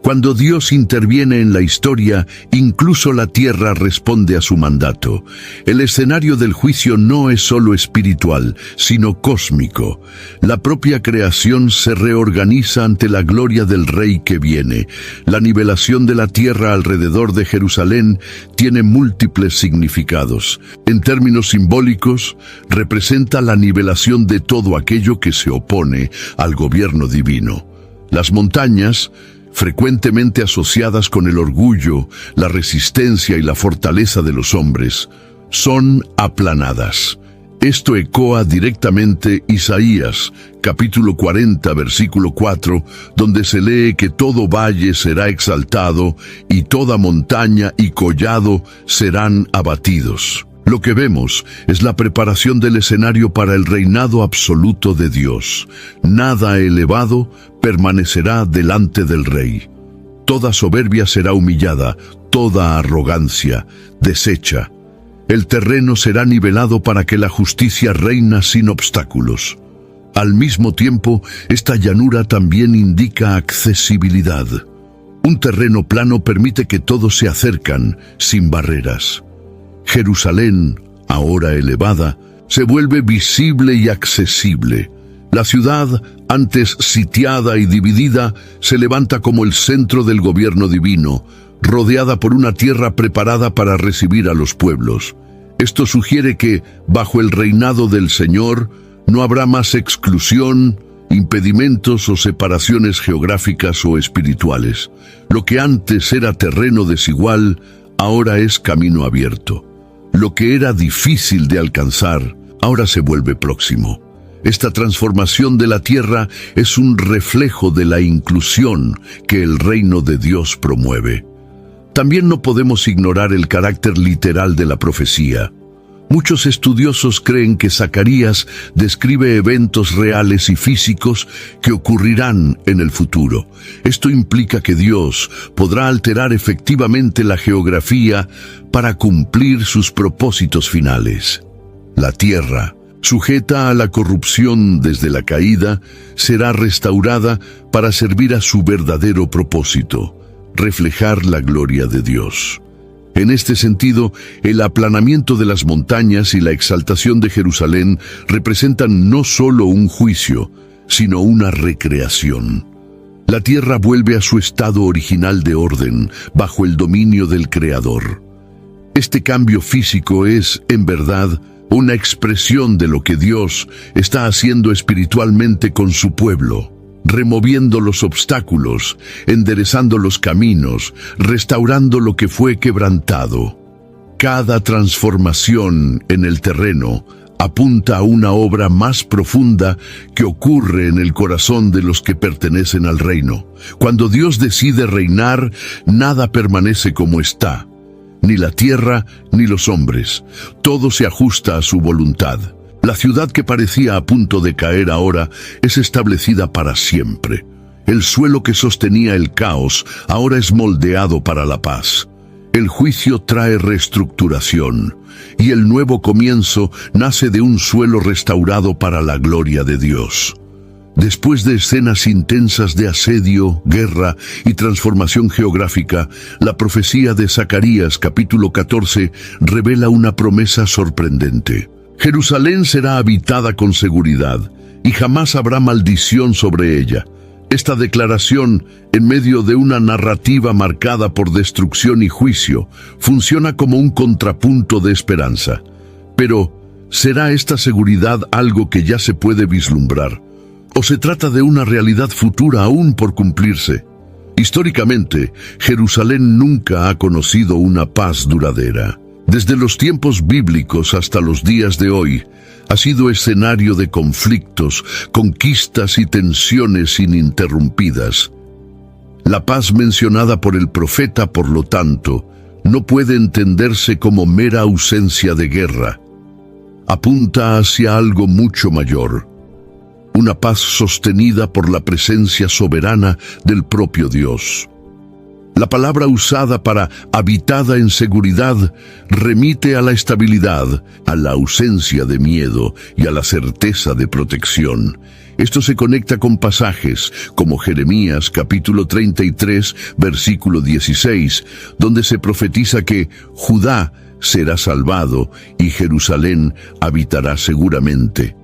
Cuando Dios interviene en la historia, incluso la tierra responde a su mandato. El escenario del juicio no es solo espiritual, sino cósmico. La propia creación se reorganiza ante la gloria del Rey que viene. La nivelación de la tierra alrededor de Jerusalén tiene múltiples significados. En términos simbólicos, representa la nivelación de todo aquello que se opone al gobierno divino. Las montañas, frecuentemente asociadas con el orgullo, la resistencia y la fortaleza de los hombres, son aplanadas. Esto ecoa directamente Isaías, capítulo 40, versículo 4, donde se lee que todo valle será exaltado y toda montaña y collado serán abatidos. Lo que vemos es la preparación del escenario para el reinado absoluto de Dios. Nada elevado permanecerá delante del Rey. Toda soberbia será humillada, toda arrogancia deshecha. El terreno será nivelado para que la justicia reina sin obstáculos. Al mismo tiempo, esta llanura también indica accesibilidad. Un terreno plano permite que todos se acercan sin barreras. Jerusalén, ahora elevada, se vuelve visible y accesible. La ciudad, antes sitiada y dividida, se levanta como el centro del gobierno divino, rodeada por una tierra preparada para recibir a los pueblos. Esto sugiere que, bajo el reinado del Señor, no habrá más exclusión, impedimentos o separaciones geográficas o espirituales. Lo que antes era terreno desigual, ahora es camino abierto. Lo que era difícil de alcanzar, ahora se vuelve próximo. Esta transformación de la tierra es un reflejo de la inclusión que el reino de Dios promueve. También no podemos ignorar el carácter literal de la profecía. Muchos estudiosos creen que Zacarías describe eventos reales y físicos que ocurrirán en el futuro. Esto implica que Dios podrá alterar efectivamente la geografía para cumplir sus propósitos finales. La tierra, sujeta a la corrupción desde la caída, será restaurada para servir a su verdadero propósito: reflejar la gloria de Dios. En este sentido, el aplanamiento de las montañas y la exaltación de Jerusalén representan no solo un juicio, sino una recreación. La tierra vuelve a su estado original de orden, bajo el dominio del Creador. Este cambio físico es, en verdad, una expresión de lo que Dios está haciendo espiritualmente con su pueblo, removiendo los obstáculos, enderezando los caminos, restaurando lo que fue quebrantado. Cada transformación en el terreno apunta a una obra más profunda que ocurre en el corazón de los que pertenecen al reino. Cuando Dios decide reinar, nada permanece como está, ni la tierra ni los hombres. Todo se ajusta a su voluntad. La ciudad que parecía a punto de caer ahora es establecida para siempre. El suelo que sostenía el caos ahora es moldeado para la paz. El juicio trae reestructuración, y el nuevo comienzo nace de un suelo restaurado para la gloria de Dios. Después de escenas intensas de asedio, guerra y transformación geográfica, la profecía de Zacarías, capítulo 14, revela una promesa sorprendente. Jerusalén será habitada con seguridad, y jamás habrá maldición sobre ella. Esta declaración, en medio de una narrativa marcada por destrucción y juicio, funciona como un contrapunto de esperanza. Pero, ¿será esta seguridad algo que ya se puede vislumbrar? ¿O se trata de una realidad futura aún por cumplirse? Históricamente, Jerusalén nunca ha conocido una paz duradera. Desde los tiempos bíblicos hasta los días de hoy, ha sido escenario de conflictos, conquistas y tensiones ininterrumpidas. La paz mencionada por el profeta, por lo tanto, no puede entenderse como mera ausencia de guerra. Apunta hacia algo mucho mayor: una paz sostenida por la presencia soberana del propio Dios. La palabra usada para habitada en seguridad remite a la estabilidad, a la ausencia de miedo y a la certeza de protección. Esto se conecta con pasajes como Jeremías capítulo 33, versículo 16, donde se profetiza que Judá será salvado y Jerusalén habitará seguramente.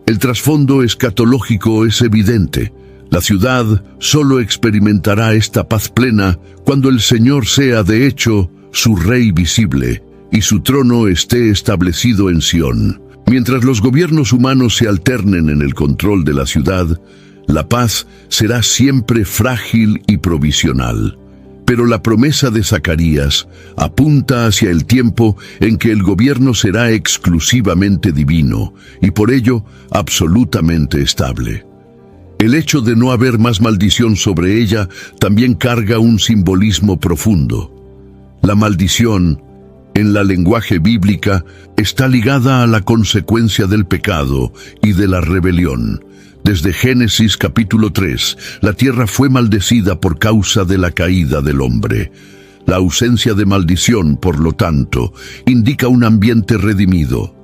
El trasfondo escatológico es evidente. La ciudad solo experimentará esta paz plena cuando el Señor sea, de hecho, su Rey visible y su trono esté establecido en Sión. Mientras los gobiernos humanos se alternen en el control de la ciudad, la paz será siempre frágil y provisional. Pero la promesa de Zacarías apunta hacia el tiempo en que el gobierno será exclusivamente divino y por ello absolutamente estable. El hecho de no haber más maldición sobre ella también carga un simbolismo profundo. La maldición, en la lenguaje bíblica, está ligada a la consecuencia del pecado y de la rebelión. Desde Génesis capítulo 3, la tierra fue maldecida por causa de la caída del hombre. La ausencia de maldición, por lo tanto, indica un ambiente redimido,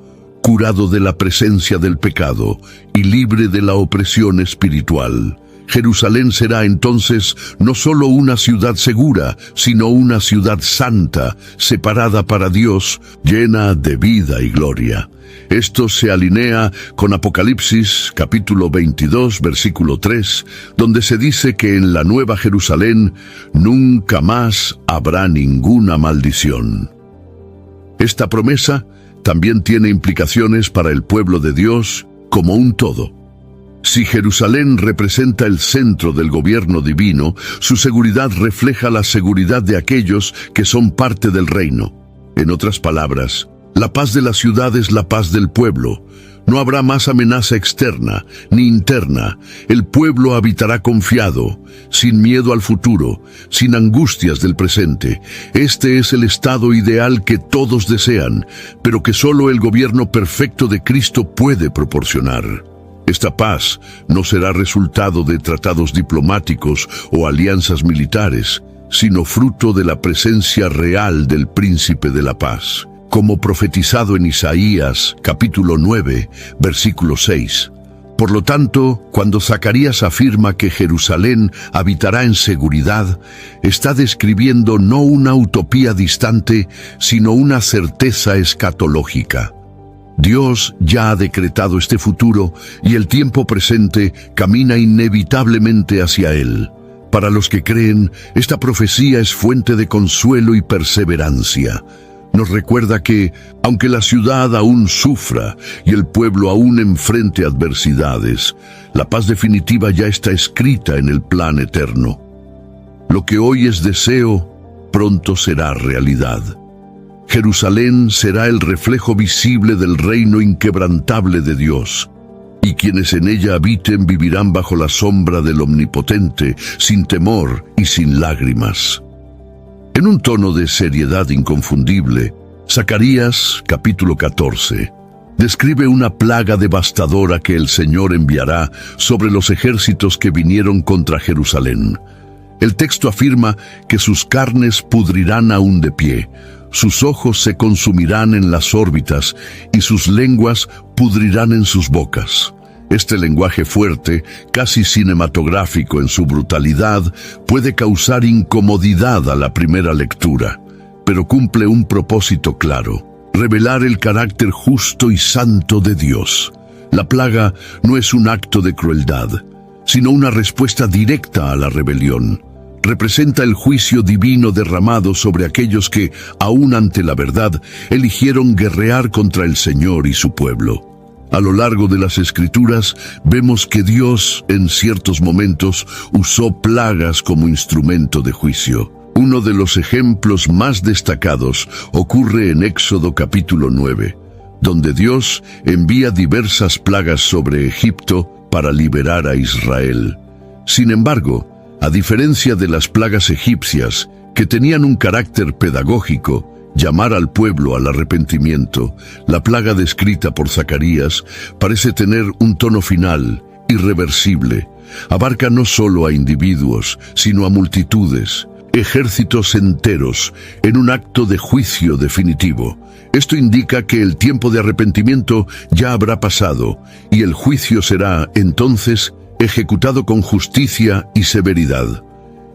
curado de la presencia del pecado y libre de la opresión espiritual. Jerusalén será entonces no solo una ciudad segura, sino una ciudad santa, separada para Dios, llena de vida y gloria. Esto se alinea con Apocalipsis capítulo 22, versículo 3, donde se dice que en la Nueva Jerusalén nunca más habrá ninguna maldición. Esta promesa también tiene implicaciones para el pueblo de Dios como un todo. Si Jerusalén representa el centro del gobierno divino, su seguridad refleja la seguridad de aquellos que son parte del reino. En otras palabras, la paz de la ciudad es la paz del pueblo. No habrá más amenaza externa ni interna. El pueblo habitará confiado, sin miedo al futuro, sin angustias del presente. Este es el estado ideal que todos desean, pero que solo el gobierno perfecto de Cristo puede proporcionar. Esta paz no será resultado de tratados diplomáticos o alianzas militares, sino fruto de la presencia real del Príncipe de la Paz, como profetizado en Isaías, capítulo 9, versículo 6. Por lo tanto, cuando Zacarías afirma que Jerusalén habitará en seguridad, está describiendo no una utopía distante, sino una certeza escatológica. Dios ya ha decretado este futuro y el tiempo presente camina inevitablemente hacia él. Para los que creen, esta profecía es fuente de consuelo y perseverancia. Nos recuerda que, aunque la ciudad aún sufra y el pueblo aún enfrente adversidades, la paz definitiva ya está escrita en el plan eterno. Lo que hoy es deseo, pronto será realidad. Jerusalén será el reflejo visible del reino inquebrantable de Dios, y quienes en ella habiten vivirán bajo la sombra del Omnipotente, sin temor y sin lágrimas. En un tono de seriedad inconfundible, Zacarías, capítulo 14, describe una plaga devastadora que el Señor enviará sobre los ejércitos que vinieron contra Jerusalén. El texto afirma que sus carnes pudrirán aún de pie, sus ojos se consumirán en las órbitas y sus lenguas pudrirán en sus bocas. Este lenguaje fuerte, casi cinematográfico en su brutalidad, puede causar incomodidad a la primera lectura, pero cumple un propósito claro: revelar el carácter justo y santo de Dios. La plaga no es un acto de crueldad, sino una respuesta directa a la rebelión. Representa el juicio divino derramado sobre aquellos que, aún ante la verdad, eligieron guerrear contra el Señor y su pueblo. A lo largo de las Escrituras, vemos que Dios, en ciertos momentos, usó plagas como instrumento de juicio. Uno de los ejemplos más destacados ocurre en Éxodo capítulo 9, donde Dios envía diversas plagas sobre Egipto para liberar a Israel. Sin embargo, a diferencia de las plagas egipcias, que tenían un carácter pedagógico, llamar al pueblo al arrepentimiento, la plaga descrita por Zacarías parece tener un tono final, irreversible. Abarca no solo a individuos, sino a multitudes, ejércitos enteros, en un acto de juicio definitivo. Esto indica que el tiempo de arrepentimiento ya habrá pasado, y el juicio será, entonces, ejecutado con justicia y severidad.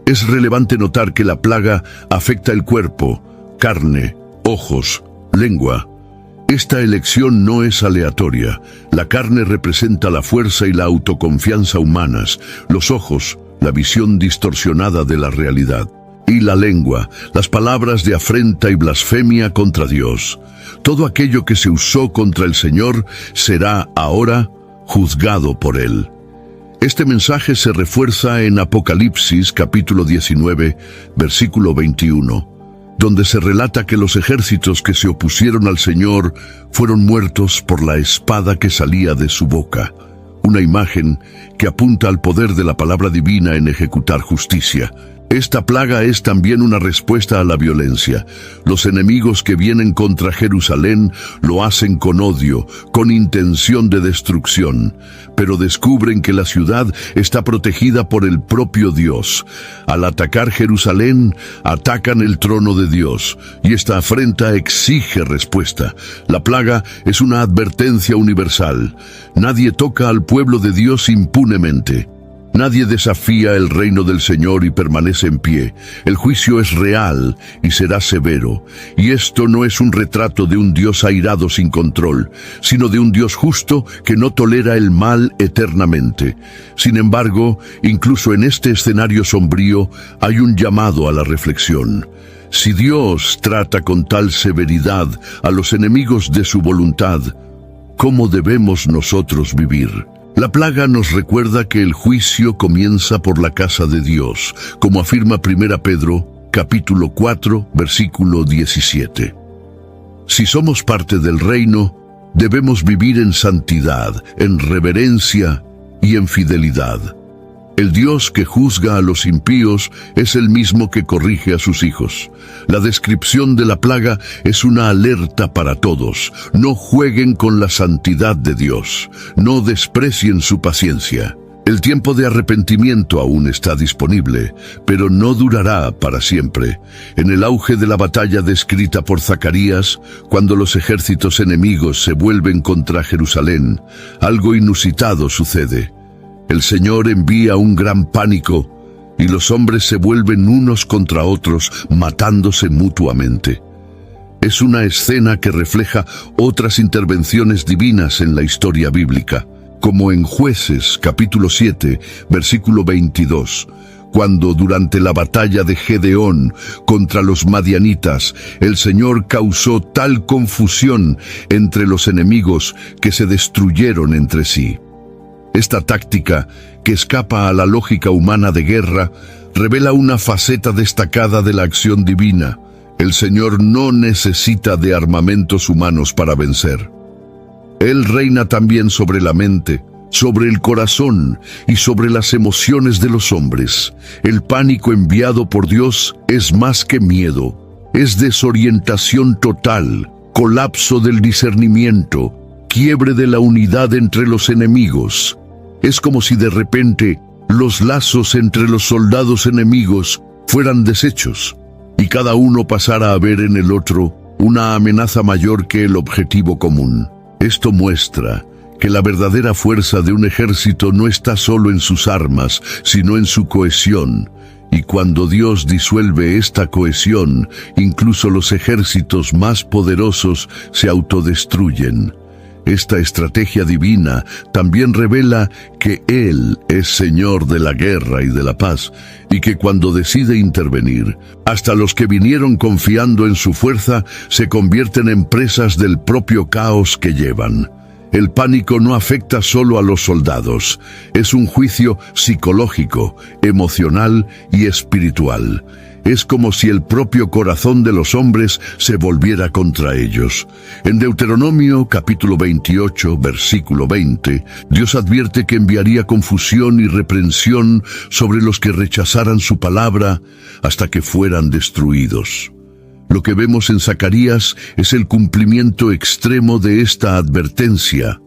Es relevante notar que la plaga afecta el cuerpo, carne, ojos, lengua. Esta elección no es aleatoria. La carne representa la fuerza y la autoconfianza humanas, los ojos, la visión distorsionada de la realidad, y la lengua, las palabras de afrenta y blasfemia contra Dios. Todo aquello que se usó contra el Señor será ahora juzgado por Él. Este mensaje se refuerza en Apocalipsis capítulo 19, versículo 21, donde se relata que los ejércitos que se opusieron al Señor fueron muertos por la espada que salía de su boca, una imagen que apunta al poder de la palabra divina en ejecutar justicia. Esta plaga es también una respuesta a la violencia. Los enemigos que vienen contra Jerusalén lo hacen con odio, con intención de destrucción, pero descubren que la ciudad está protegida por el propio Dios. Al atacar Jerusalén, atacan el trono de Dios, y esta afrenta exige respuesta. La plaga es una advertencia universal. Nadie toca al pueblo de Dios impunemente. Nadie desafía el reino del Señor y permanece en pie. El juicio es real y será severo. Y esto no es un retrato de un Dios airado sin control, sino de un Dios justo que no tolera el mal eternamente. Sin embargo, incluso en este escenario sombrío, hay un llamado a la reflexión. Si Dios trata con tal severidad a los enemigos de su voluntad, ¿cómo debemos nosotros vivir? La plaga nos recuerda que el juicio comienza por la casa de Dios, como afirma 1 Pedro, capítulo 4, versículo 17. Si somos parte del reino, debemos vivir en santidad, en reverencia y en fidelidad. El Dios que juzga a los impíos es el mismo que corrige a sus hijos. La descripción de la plaga es una alerta para todos. No jueguen con la santidad de Dios. No desprecien su paciencia. El tiempo de arrepentimiento aún está disponible, pero no durará para siempre. En el auge de la batalla descrita por Zacarías, cuando los ejércitos enemigos se vuelven contra Jerusalén, algo inusitado sucede. El Señor envía un gran pánico y los hombres se vuelven unos contra otros, matándose mutuamente. Es una escena que refleja otras intervenciones divinas en la historia bíblica, como en Jueces, capítulo 7, versículo 22, cuando durante la batalla de Gedeón contra los madianitas, el Señor causó tal confusión entre los enemigos que se destruyeron entre sí. Esta táctica, que escapa a la lógica humana de guerra, revela una faceta destacada de la acción divina. El Señor no necesita de armamentos humanos para vencer. Él reina también sobre la mente, sobre el corazón y sobre las emociones de los hombres. El pánico enviado por Dios es más que miedo, es desorientación total, colapso del discernimiento, quiebre de la unidad entre los enemigos. Es como si de repente los lazos entre los soldados enemigos fueran deshechos y cada uno pasara a ver en el otro una amenaza mayor que el objetivo común. Esto muestra que la verdadera fuerza de un ejército no está solo en sus armas, sino en su cohesión. Y cuando Dios disuelve esta cohesión, incluso los ejércitos más poderosos se autodestruyen. Esta estrategia divina también revela que Él es Señor de la guerra y de la paz, y que cuando decide intervenir, hasta los que vinieron confiando en su fuerza se convierten en presas del propio caos que llevan. El pánico no afecta solo a los soldados, es un juicio psicológico, emocional y espiritual. Es como si el propio corazón de los hombres se volviera contra ellos. En Deuteronomio capítulo 28, versículo 20, Dios advierte que enviaría confusión y reprensión sobre los que rechazaran su palabra hasta que fueran destruidos. Lo que vemos en Zacarías es el cumplimiento extremo de esta advertencia.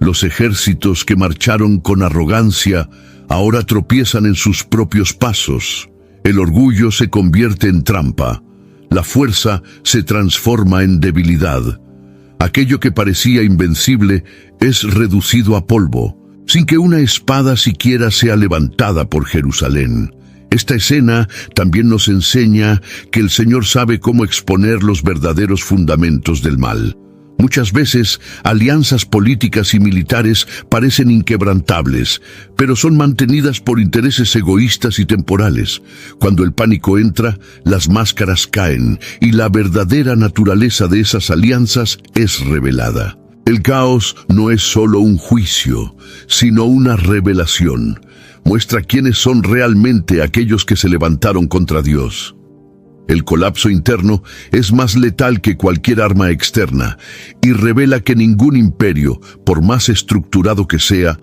Los ejércitos que marcharon con arrogancia ahora tropiezan en sus propios pasos. El orgullo se convierte en trampa. La fuerza se transforma en debilidad. Aquello que parecía invencible es reducido a polvo, sin que una espada siquiera sea levantada por Jerusalén. Esta escena también nos enseña que el Señor sabe cómo exponer los verdaderos fundamentos del mal. Muchas veces, alianzas políticas y militares parecen inquebrantables, pero son mantenidas por intereses egoístas y temporales. Cuando el pánico entra, las máscaras caen y la verdadera naturaleza de esas alianzas es revelada. El caos no es solo un juicio, sino una revelación. Muestra quiénes son realmente aquellos que se levantaron contra Dios. El colapso interno es más letal que cualquier arma externa y revela que ningún imperio, por más estructurado que sea,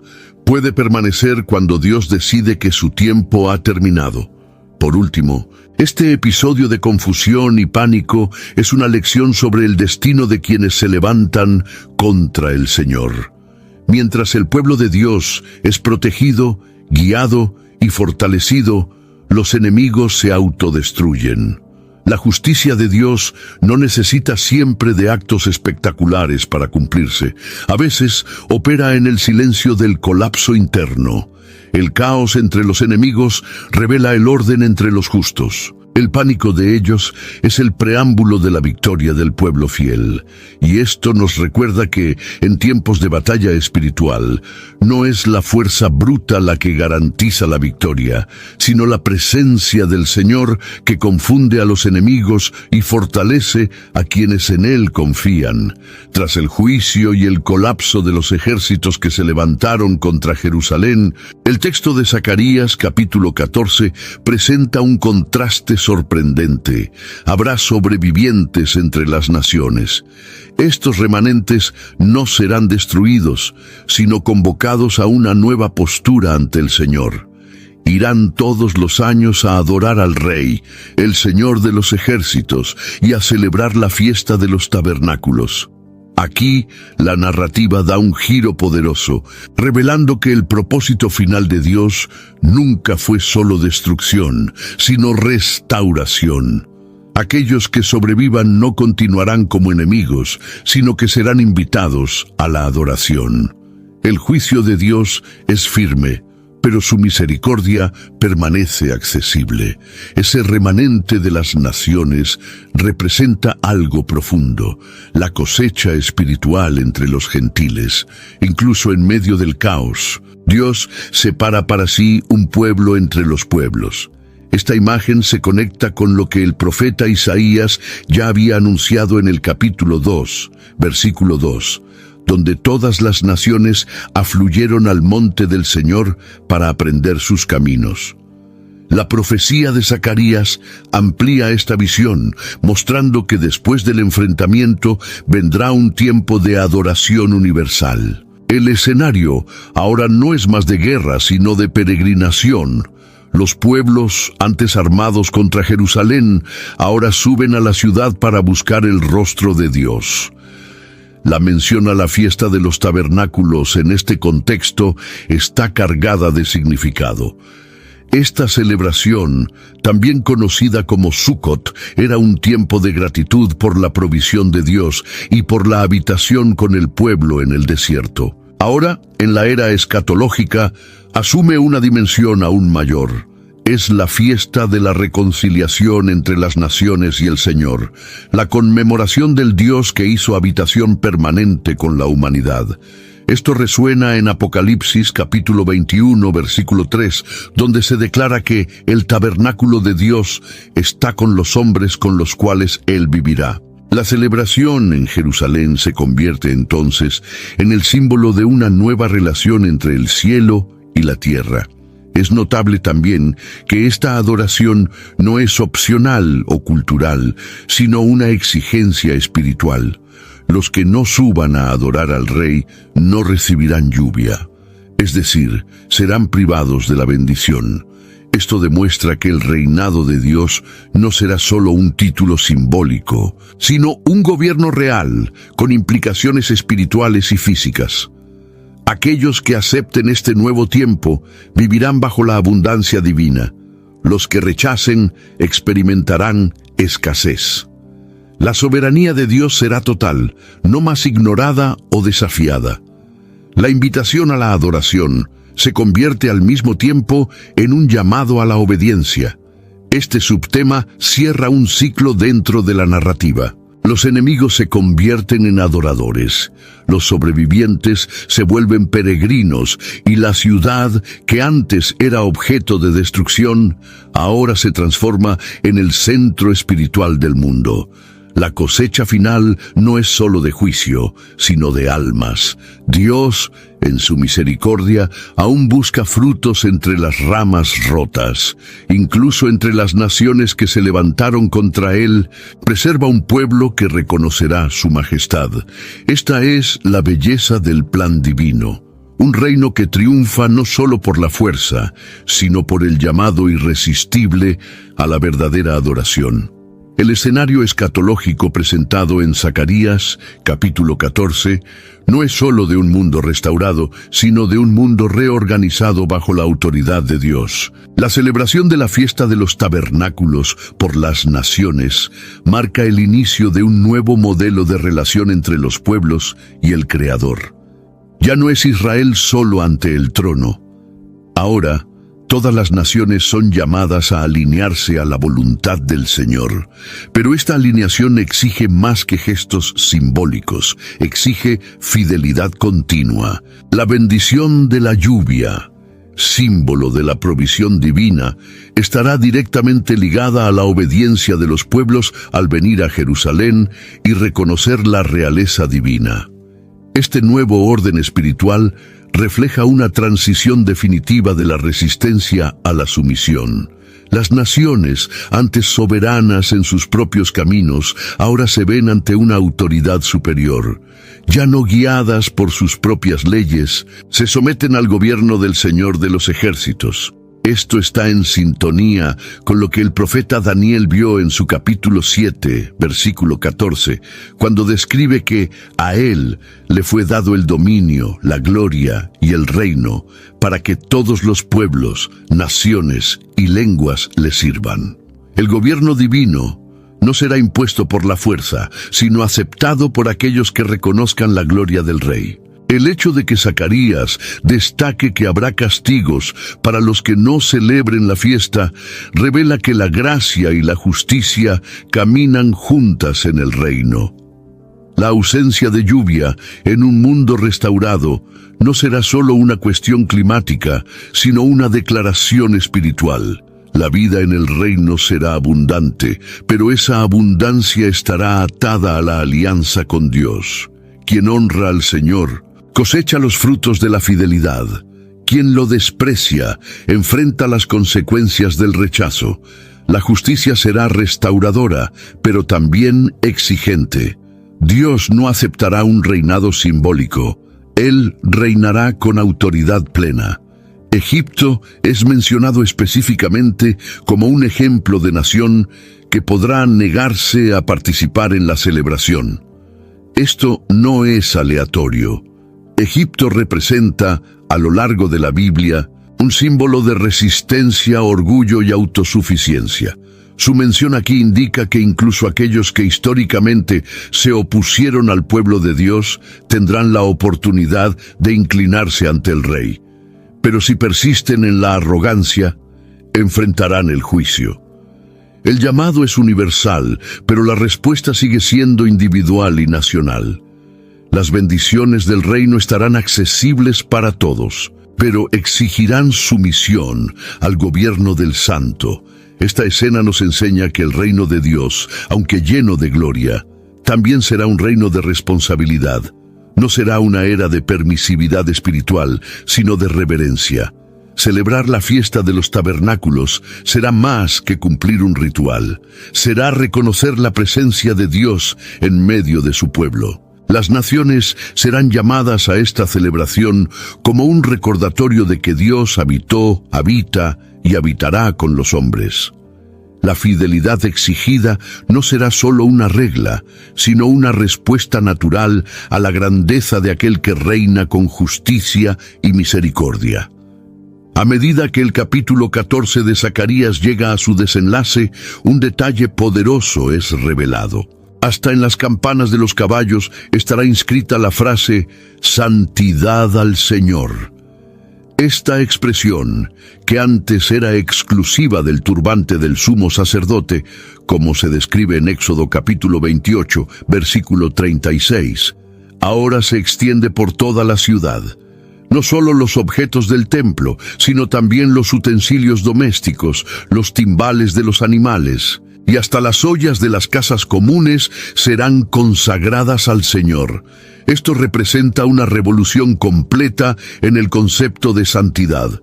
puede permanecer cuando Dios decide que su tiempo ha terminado. Por último, este episodio de confusión y pánico es una lección sobre el destino de quienes se levantan contra el Señor. Mientras el pueblo de Dios es protegido, guiado y fortalecido, los enemigos se autodestruyen. La justicia de Dios no necesita siempre de actos espectaculares para cumplirse. A veces opera en el silencio del colapso interno. El caos entre los enemigos revela el orden entre los justos. El pánico de ellos es el preámbulo de la victoria del pueblo fiel. Y esto nos recuerda que, en tiempos de batalla espiritual, no es la fuerza bruta la que garantiza la victoria, sino la presencia del Señor que confunde a los enemigos y fortalece a quienes en Él confían. Tras el juicio y el colapso de los ejércitos que se levantaron contra Jerusalén, el texto de Zacarías, capítulo 14, presenta un contraste sorprendente. Habrá sobrevivientes entre las naciones. Estos remanentes no serán destruidos, sino convocados a una nueva postura ante el Señor. Irán todos los años a adorar al Rey, el Señor de los ejércitos, y a celebrar la fiesta de los tabernáculos. Aquí, la narrativa da un giro poderoso, revelando que el propósito final de Dios nunca fue solo destrucción, sino restauración. Aquellos que sobrevivan no continuarán como enemigos, sino que serán invitados a la adoración. El juicio de Dios es firme, pero su misericordia permanece accesible. Ese remanente de las naciones representa algo profundo, la cosecha espiritual entre los gentiles. Incluso en medio del caos, Dios separa para sí un pueblo entre los pueblos. Esta imagen se conecta con lo que el profeta Isaías ya había anunciado en el capítulo 2, versículo 2, donde todas las naciones afluyeron al monte del Señor para aprender sus caminos. La profecía de Zacarías amplía esta visión, mostrando que después del enfrentamiento vendrá un tiempo de adoración universal. El escenario ahora no es más de guerra, sino de peregrinación. Los pueblos, antes armados contra Jerusalén, ahora suben a la ciudad para buscar el rostro de Dios. La mención a la fiesta de los tabernáculos en este contexto está cargada de significado. Esta celebración, también conocida como Sukkot, era un tiempo de gratitud por la provisión de Dios y por la habitación con el pueblo en el desierto. Ahora, en la era escatológica, asume una dimensión aún mayor. Es la fiesta de la reconciliación entre las naciones y el Señor, la conmemoración del Dios que hizo habitación permanente con la humanidad. Esto resuena en Apocalipsis capítulo 21, versículo 3, donde se declara que el tabernáculo de Dios está con los hombres con los cuales Él vivirá. La celebración en Jerusalén se convierte entonces en el símbolo de una nueva relación entre el cielo y la tierra. Es notable también que esta adoración no es opcional o cultural, sino una exigencia espiritual. Los que no suban a adorar al Rey no recibirán lluvia, es decir, serán privados de la bendición. Esto demuestra que el reinado de Dios no será solo un título simbólico, sino un gobierno real, con implicaciones espirituales y físicas. Aquellos que acepten este nuevo tiempo vivirán bajo la abundancia divina. Los que rechacen experimentarán escasez. La soberanía de Dios será total, no más ignorada o desafiada. La invitación a la adoración se convierte al mismo tiempo en un llamado a la obediencia. Este subtema cierra un ciclo dentro de la narrativa. Los enemigos se convierten en adoradores, los sobrevivientes se vuelven peregrinos y la ciudad, que antes era objeto de destrucción, ahora se transforma en el centro espiritual del mundo. La cosecha final no es solo de juicio, sino de almas. Dios, en su misericordia, aún busca frutos entre las ramas rotas. Incluso entre las naciones que se levantaron contra él, preserva un pueblo que reconocerá su majestad. Esta es la belleza del plan divino. Un reino que triunfa no solo por la fuerza, sino por el llamado irresistible a la verdadera adoración. El escenario escatológico presentado en Zacarías, capítulo 14, no es solo de un mundo restaurado, sino de un mundo reorganizado bajo la autoridad de Dios. La celebración de la fiesta de los tabernáculos por las naciones marca el inicio de un nuevo modelo de relación entre los pueblos y el Creador. Ya no es Israel solo ante el trono. Ahora, todas las naciones son llamadas a alinearse a la voluntad del Señor. Pero esta alineación exige más que gestos simbólicos, exige fidelidad continua. La bendición de la lluvia, símbolo de la provisión divina, estará directamente ligada a la obediencia de los pueblos al venir a Jerusalén y reconocer la realeza divina. Este nuevo orden espiritual refleja una transición definitiva de la resistencia a la sumisión. Las naciones, antes soberanas en sus propios caminos, ahora se ven ante una autoridad superior. Ya no guiadas por sus propias leyes, se someten al gobierno del Señor de los ejércitos. Esto está en sintonía con lo que el profeta Daniel vio en su capítulo 7, versículo 14, cuando describe que a él le fue dado el dominio, la gloria y el reino, para que todos los pueblos, naciones y lenguas le sirvan. El gobierno divino no será impuesto por la fuerza, sino aceptado por aquellos que reconozcan la gloria del Rey. El hecho de que Zacarías destaque que habrá castigos para los que no celebren la fiesta revela que la gracia y la justicia caminan juntas en el reino. La ausencia de lluvia en un mundo restaurado no será solo una cuestión climática, sino una declaración espiritual. La vida en el reino será abundante, pero esa abundancia estará atada a la alianza con Dios. Quien honra al Señor cosecha los frutos de la fidelidad. Quien lo desprecia enfrenta las consecuencias del rechazo. La justicia será restauradora, pero también exigente. Dios no aceptará un reinado simbólico. Él reinará con autoridad plena. Egipto es mencionado específicamente como un ejemplo de nación que podrá negarse a participar en la celebración. Esto no es aleatorio. Egipto representa, a lo largo de la Biblia, un símbolo de resistencia, orgullo y autosuficiencia. Su mención aquí indica que incluso aquellos que históricamente se opusieron al pueblo de Dios tendrán la oportunidad de inclinarse ante el Rey. Pero si persisten en la arrogancia, enfrentarán el juicio. El llamado es universal, pero la respuesta sigue siendo individual y nacional. Las bendiciones del reino estarán accesibles para todos, pero exigirán sumisión al gobierno del Santo. Esta escena nos enseña que el reino de Dios, aunque lleno de gloria, también será un reino de responsabilidad. No será una era de permisividad espiritual, sino de reverencia. Celebrar la fiesta de los tabernáculos será más que cumplir un ritual. Será reconocer la presencia de Dios en medio de su pueblo. Las naciones serán llamadas a esta celebración como un recordatorio de que Dios habitó, habita y habitará con los hombres. La fidelidad exigida no será solo una regla, sino una respuesta natural a la grandeza de aquel que reina con justicia y misericordia. A medida que el capítulo 14 de Zacarías llega a su desenlace, un detalle poderoso es revelado. Hasta en las campanas de los caballos estará inscrita la frase «Santidad al Señor». Esta expresión, que antes era exclusiva del turbante del sumo sacerdote, como se describe en Éxodo capítulo 28, versículo 36, ahora se extiende por toda la ciudad. No solo los objetos del templo, sino también los utensilios domésticos, los timbales de los animales. y hasta las ollas de las casas comunes serán consagradas al Señor. Esto representa una revolución completa en el concepto de santidad.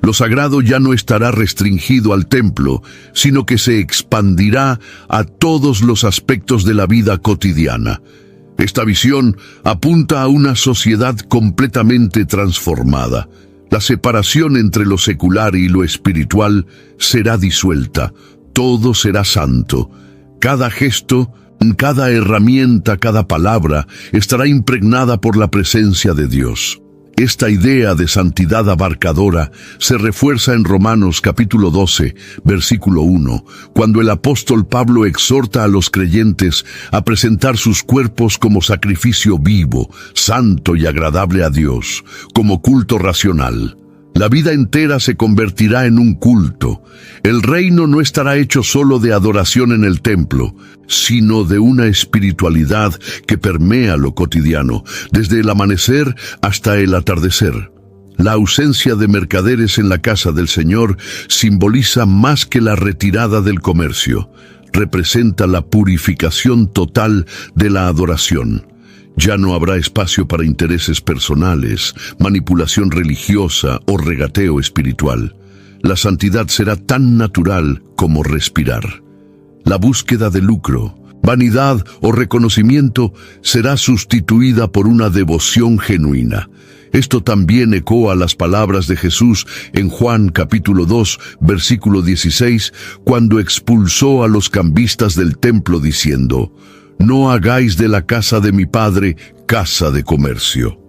Lo sagrado ya no estará restringido al templo, sino que se expandirá a todos los aspectos de la vida cotidiana. Esta visión apunta a una sociedad completamente transformada. La separación entre lo secular y lo espiritual será disuelta. Todo será santo. Cada gesto, cada herramienta, cada palabra estará impregnada por la presencia de Dios. Esta idea de santidad abarcadora se refuerza en Romanos capítulo 12, versículo 1, cuando el apóstol Pablo exhorta a los creyentes a presentar sus cuerpos como sacrificio vivo, santo y agradable a Dios, como culto racional. La vida entera se convertirá en un culto. El reino no estará hecho solo de adoración en el templo, sino de una espiritualidad que permea lo cotidiano, desde el amanecer hasta el atardecer. La ausencia de mercaderes en la casa del Señor simboliza más que la retirada del comercio. Representa la purificación total de la adoración. Ya no habrá espacio para intereses personales, manipulación religiosa o regateo espiritual. La santidad será tan natural como respirar. La búsqueda de lucro, vanidad o reconocimiento será sustituida por una devoción genuina. Esto también ecoa las palabras de Jesús en Juan capítulo 2, versículo 16, cuando expulsó a los cambistas del templo diciendo: «No hagáis de la casa de mi Padre casa de comercio».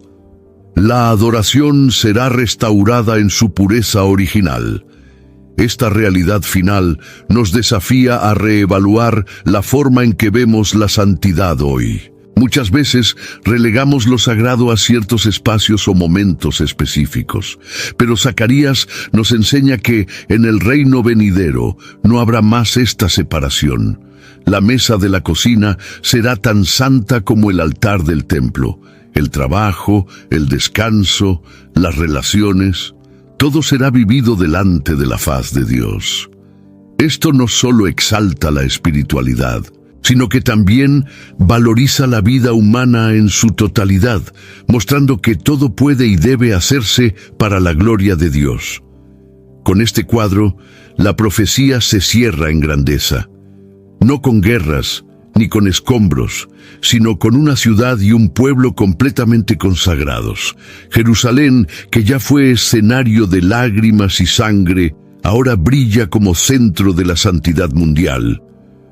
La adoración será restaurada en su pureza original. Esta realidad final nos desafía a reevaluar la forma en que vemos la santidad hoy. Muchas veces relegamos lo sagrado a ciertos espacios o momentos específicos, pero Zacarías nos enseña que en el reino venidero no habrá más esta separación. La mesa de la cocina será tan santa como el altar del templo. El trabajo, el descanso, las relaciones, todo será vivido delante de la faz de Dios. Esto no solo exalta la espiritualidad, sino que también valoriza la vida humana en su totalidad, mostrando que todo puede y debe hacerse para la gloria de Dios. Con este cuadro, la profecía se cierra en grandeza. No con guerras, ni con escombros, sino con una ciudad y un pueblo completamente consagrados. Jerusalén, que ya fue escenario de lágrimas y sangre, ahora brilla como centro de la santidad mundial.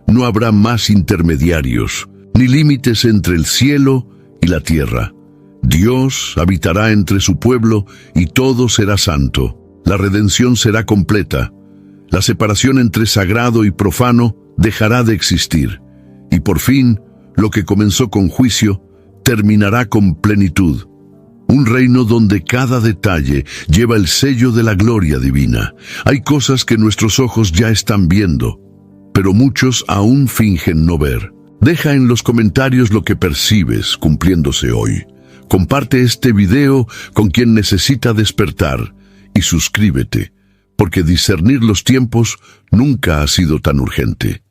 No habrá más intermediarios, ni límites entre el cielo y la tierra. Dios habitará entre su pueblo y todo será santo. La redención será completa. La separación entre sagrado y profano dejará de existir, y por fin, lo que comenzó con juicio, terminará con plenitud. Un reino donde cada detalle lleva el sello de la gloria divina. Hay cosas que nuestros ojos ya están viendo, pero muchos aún fingen no ver. Deja en los comentarios lo que percibes cumpliéndose hoy. Comparte este video con quien necesita despertar y suscríbete, porque discernir los tiempos nunca ha sido tan urgente.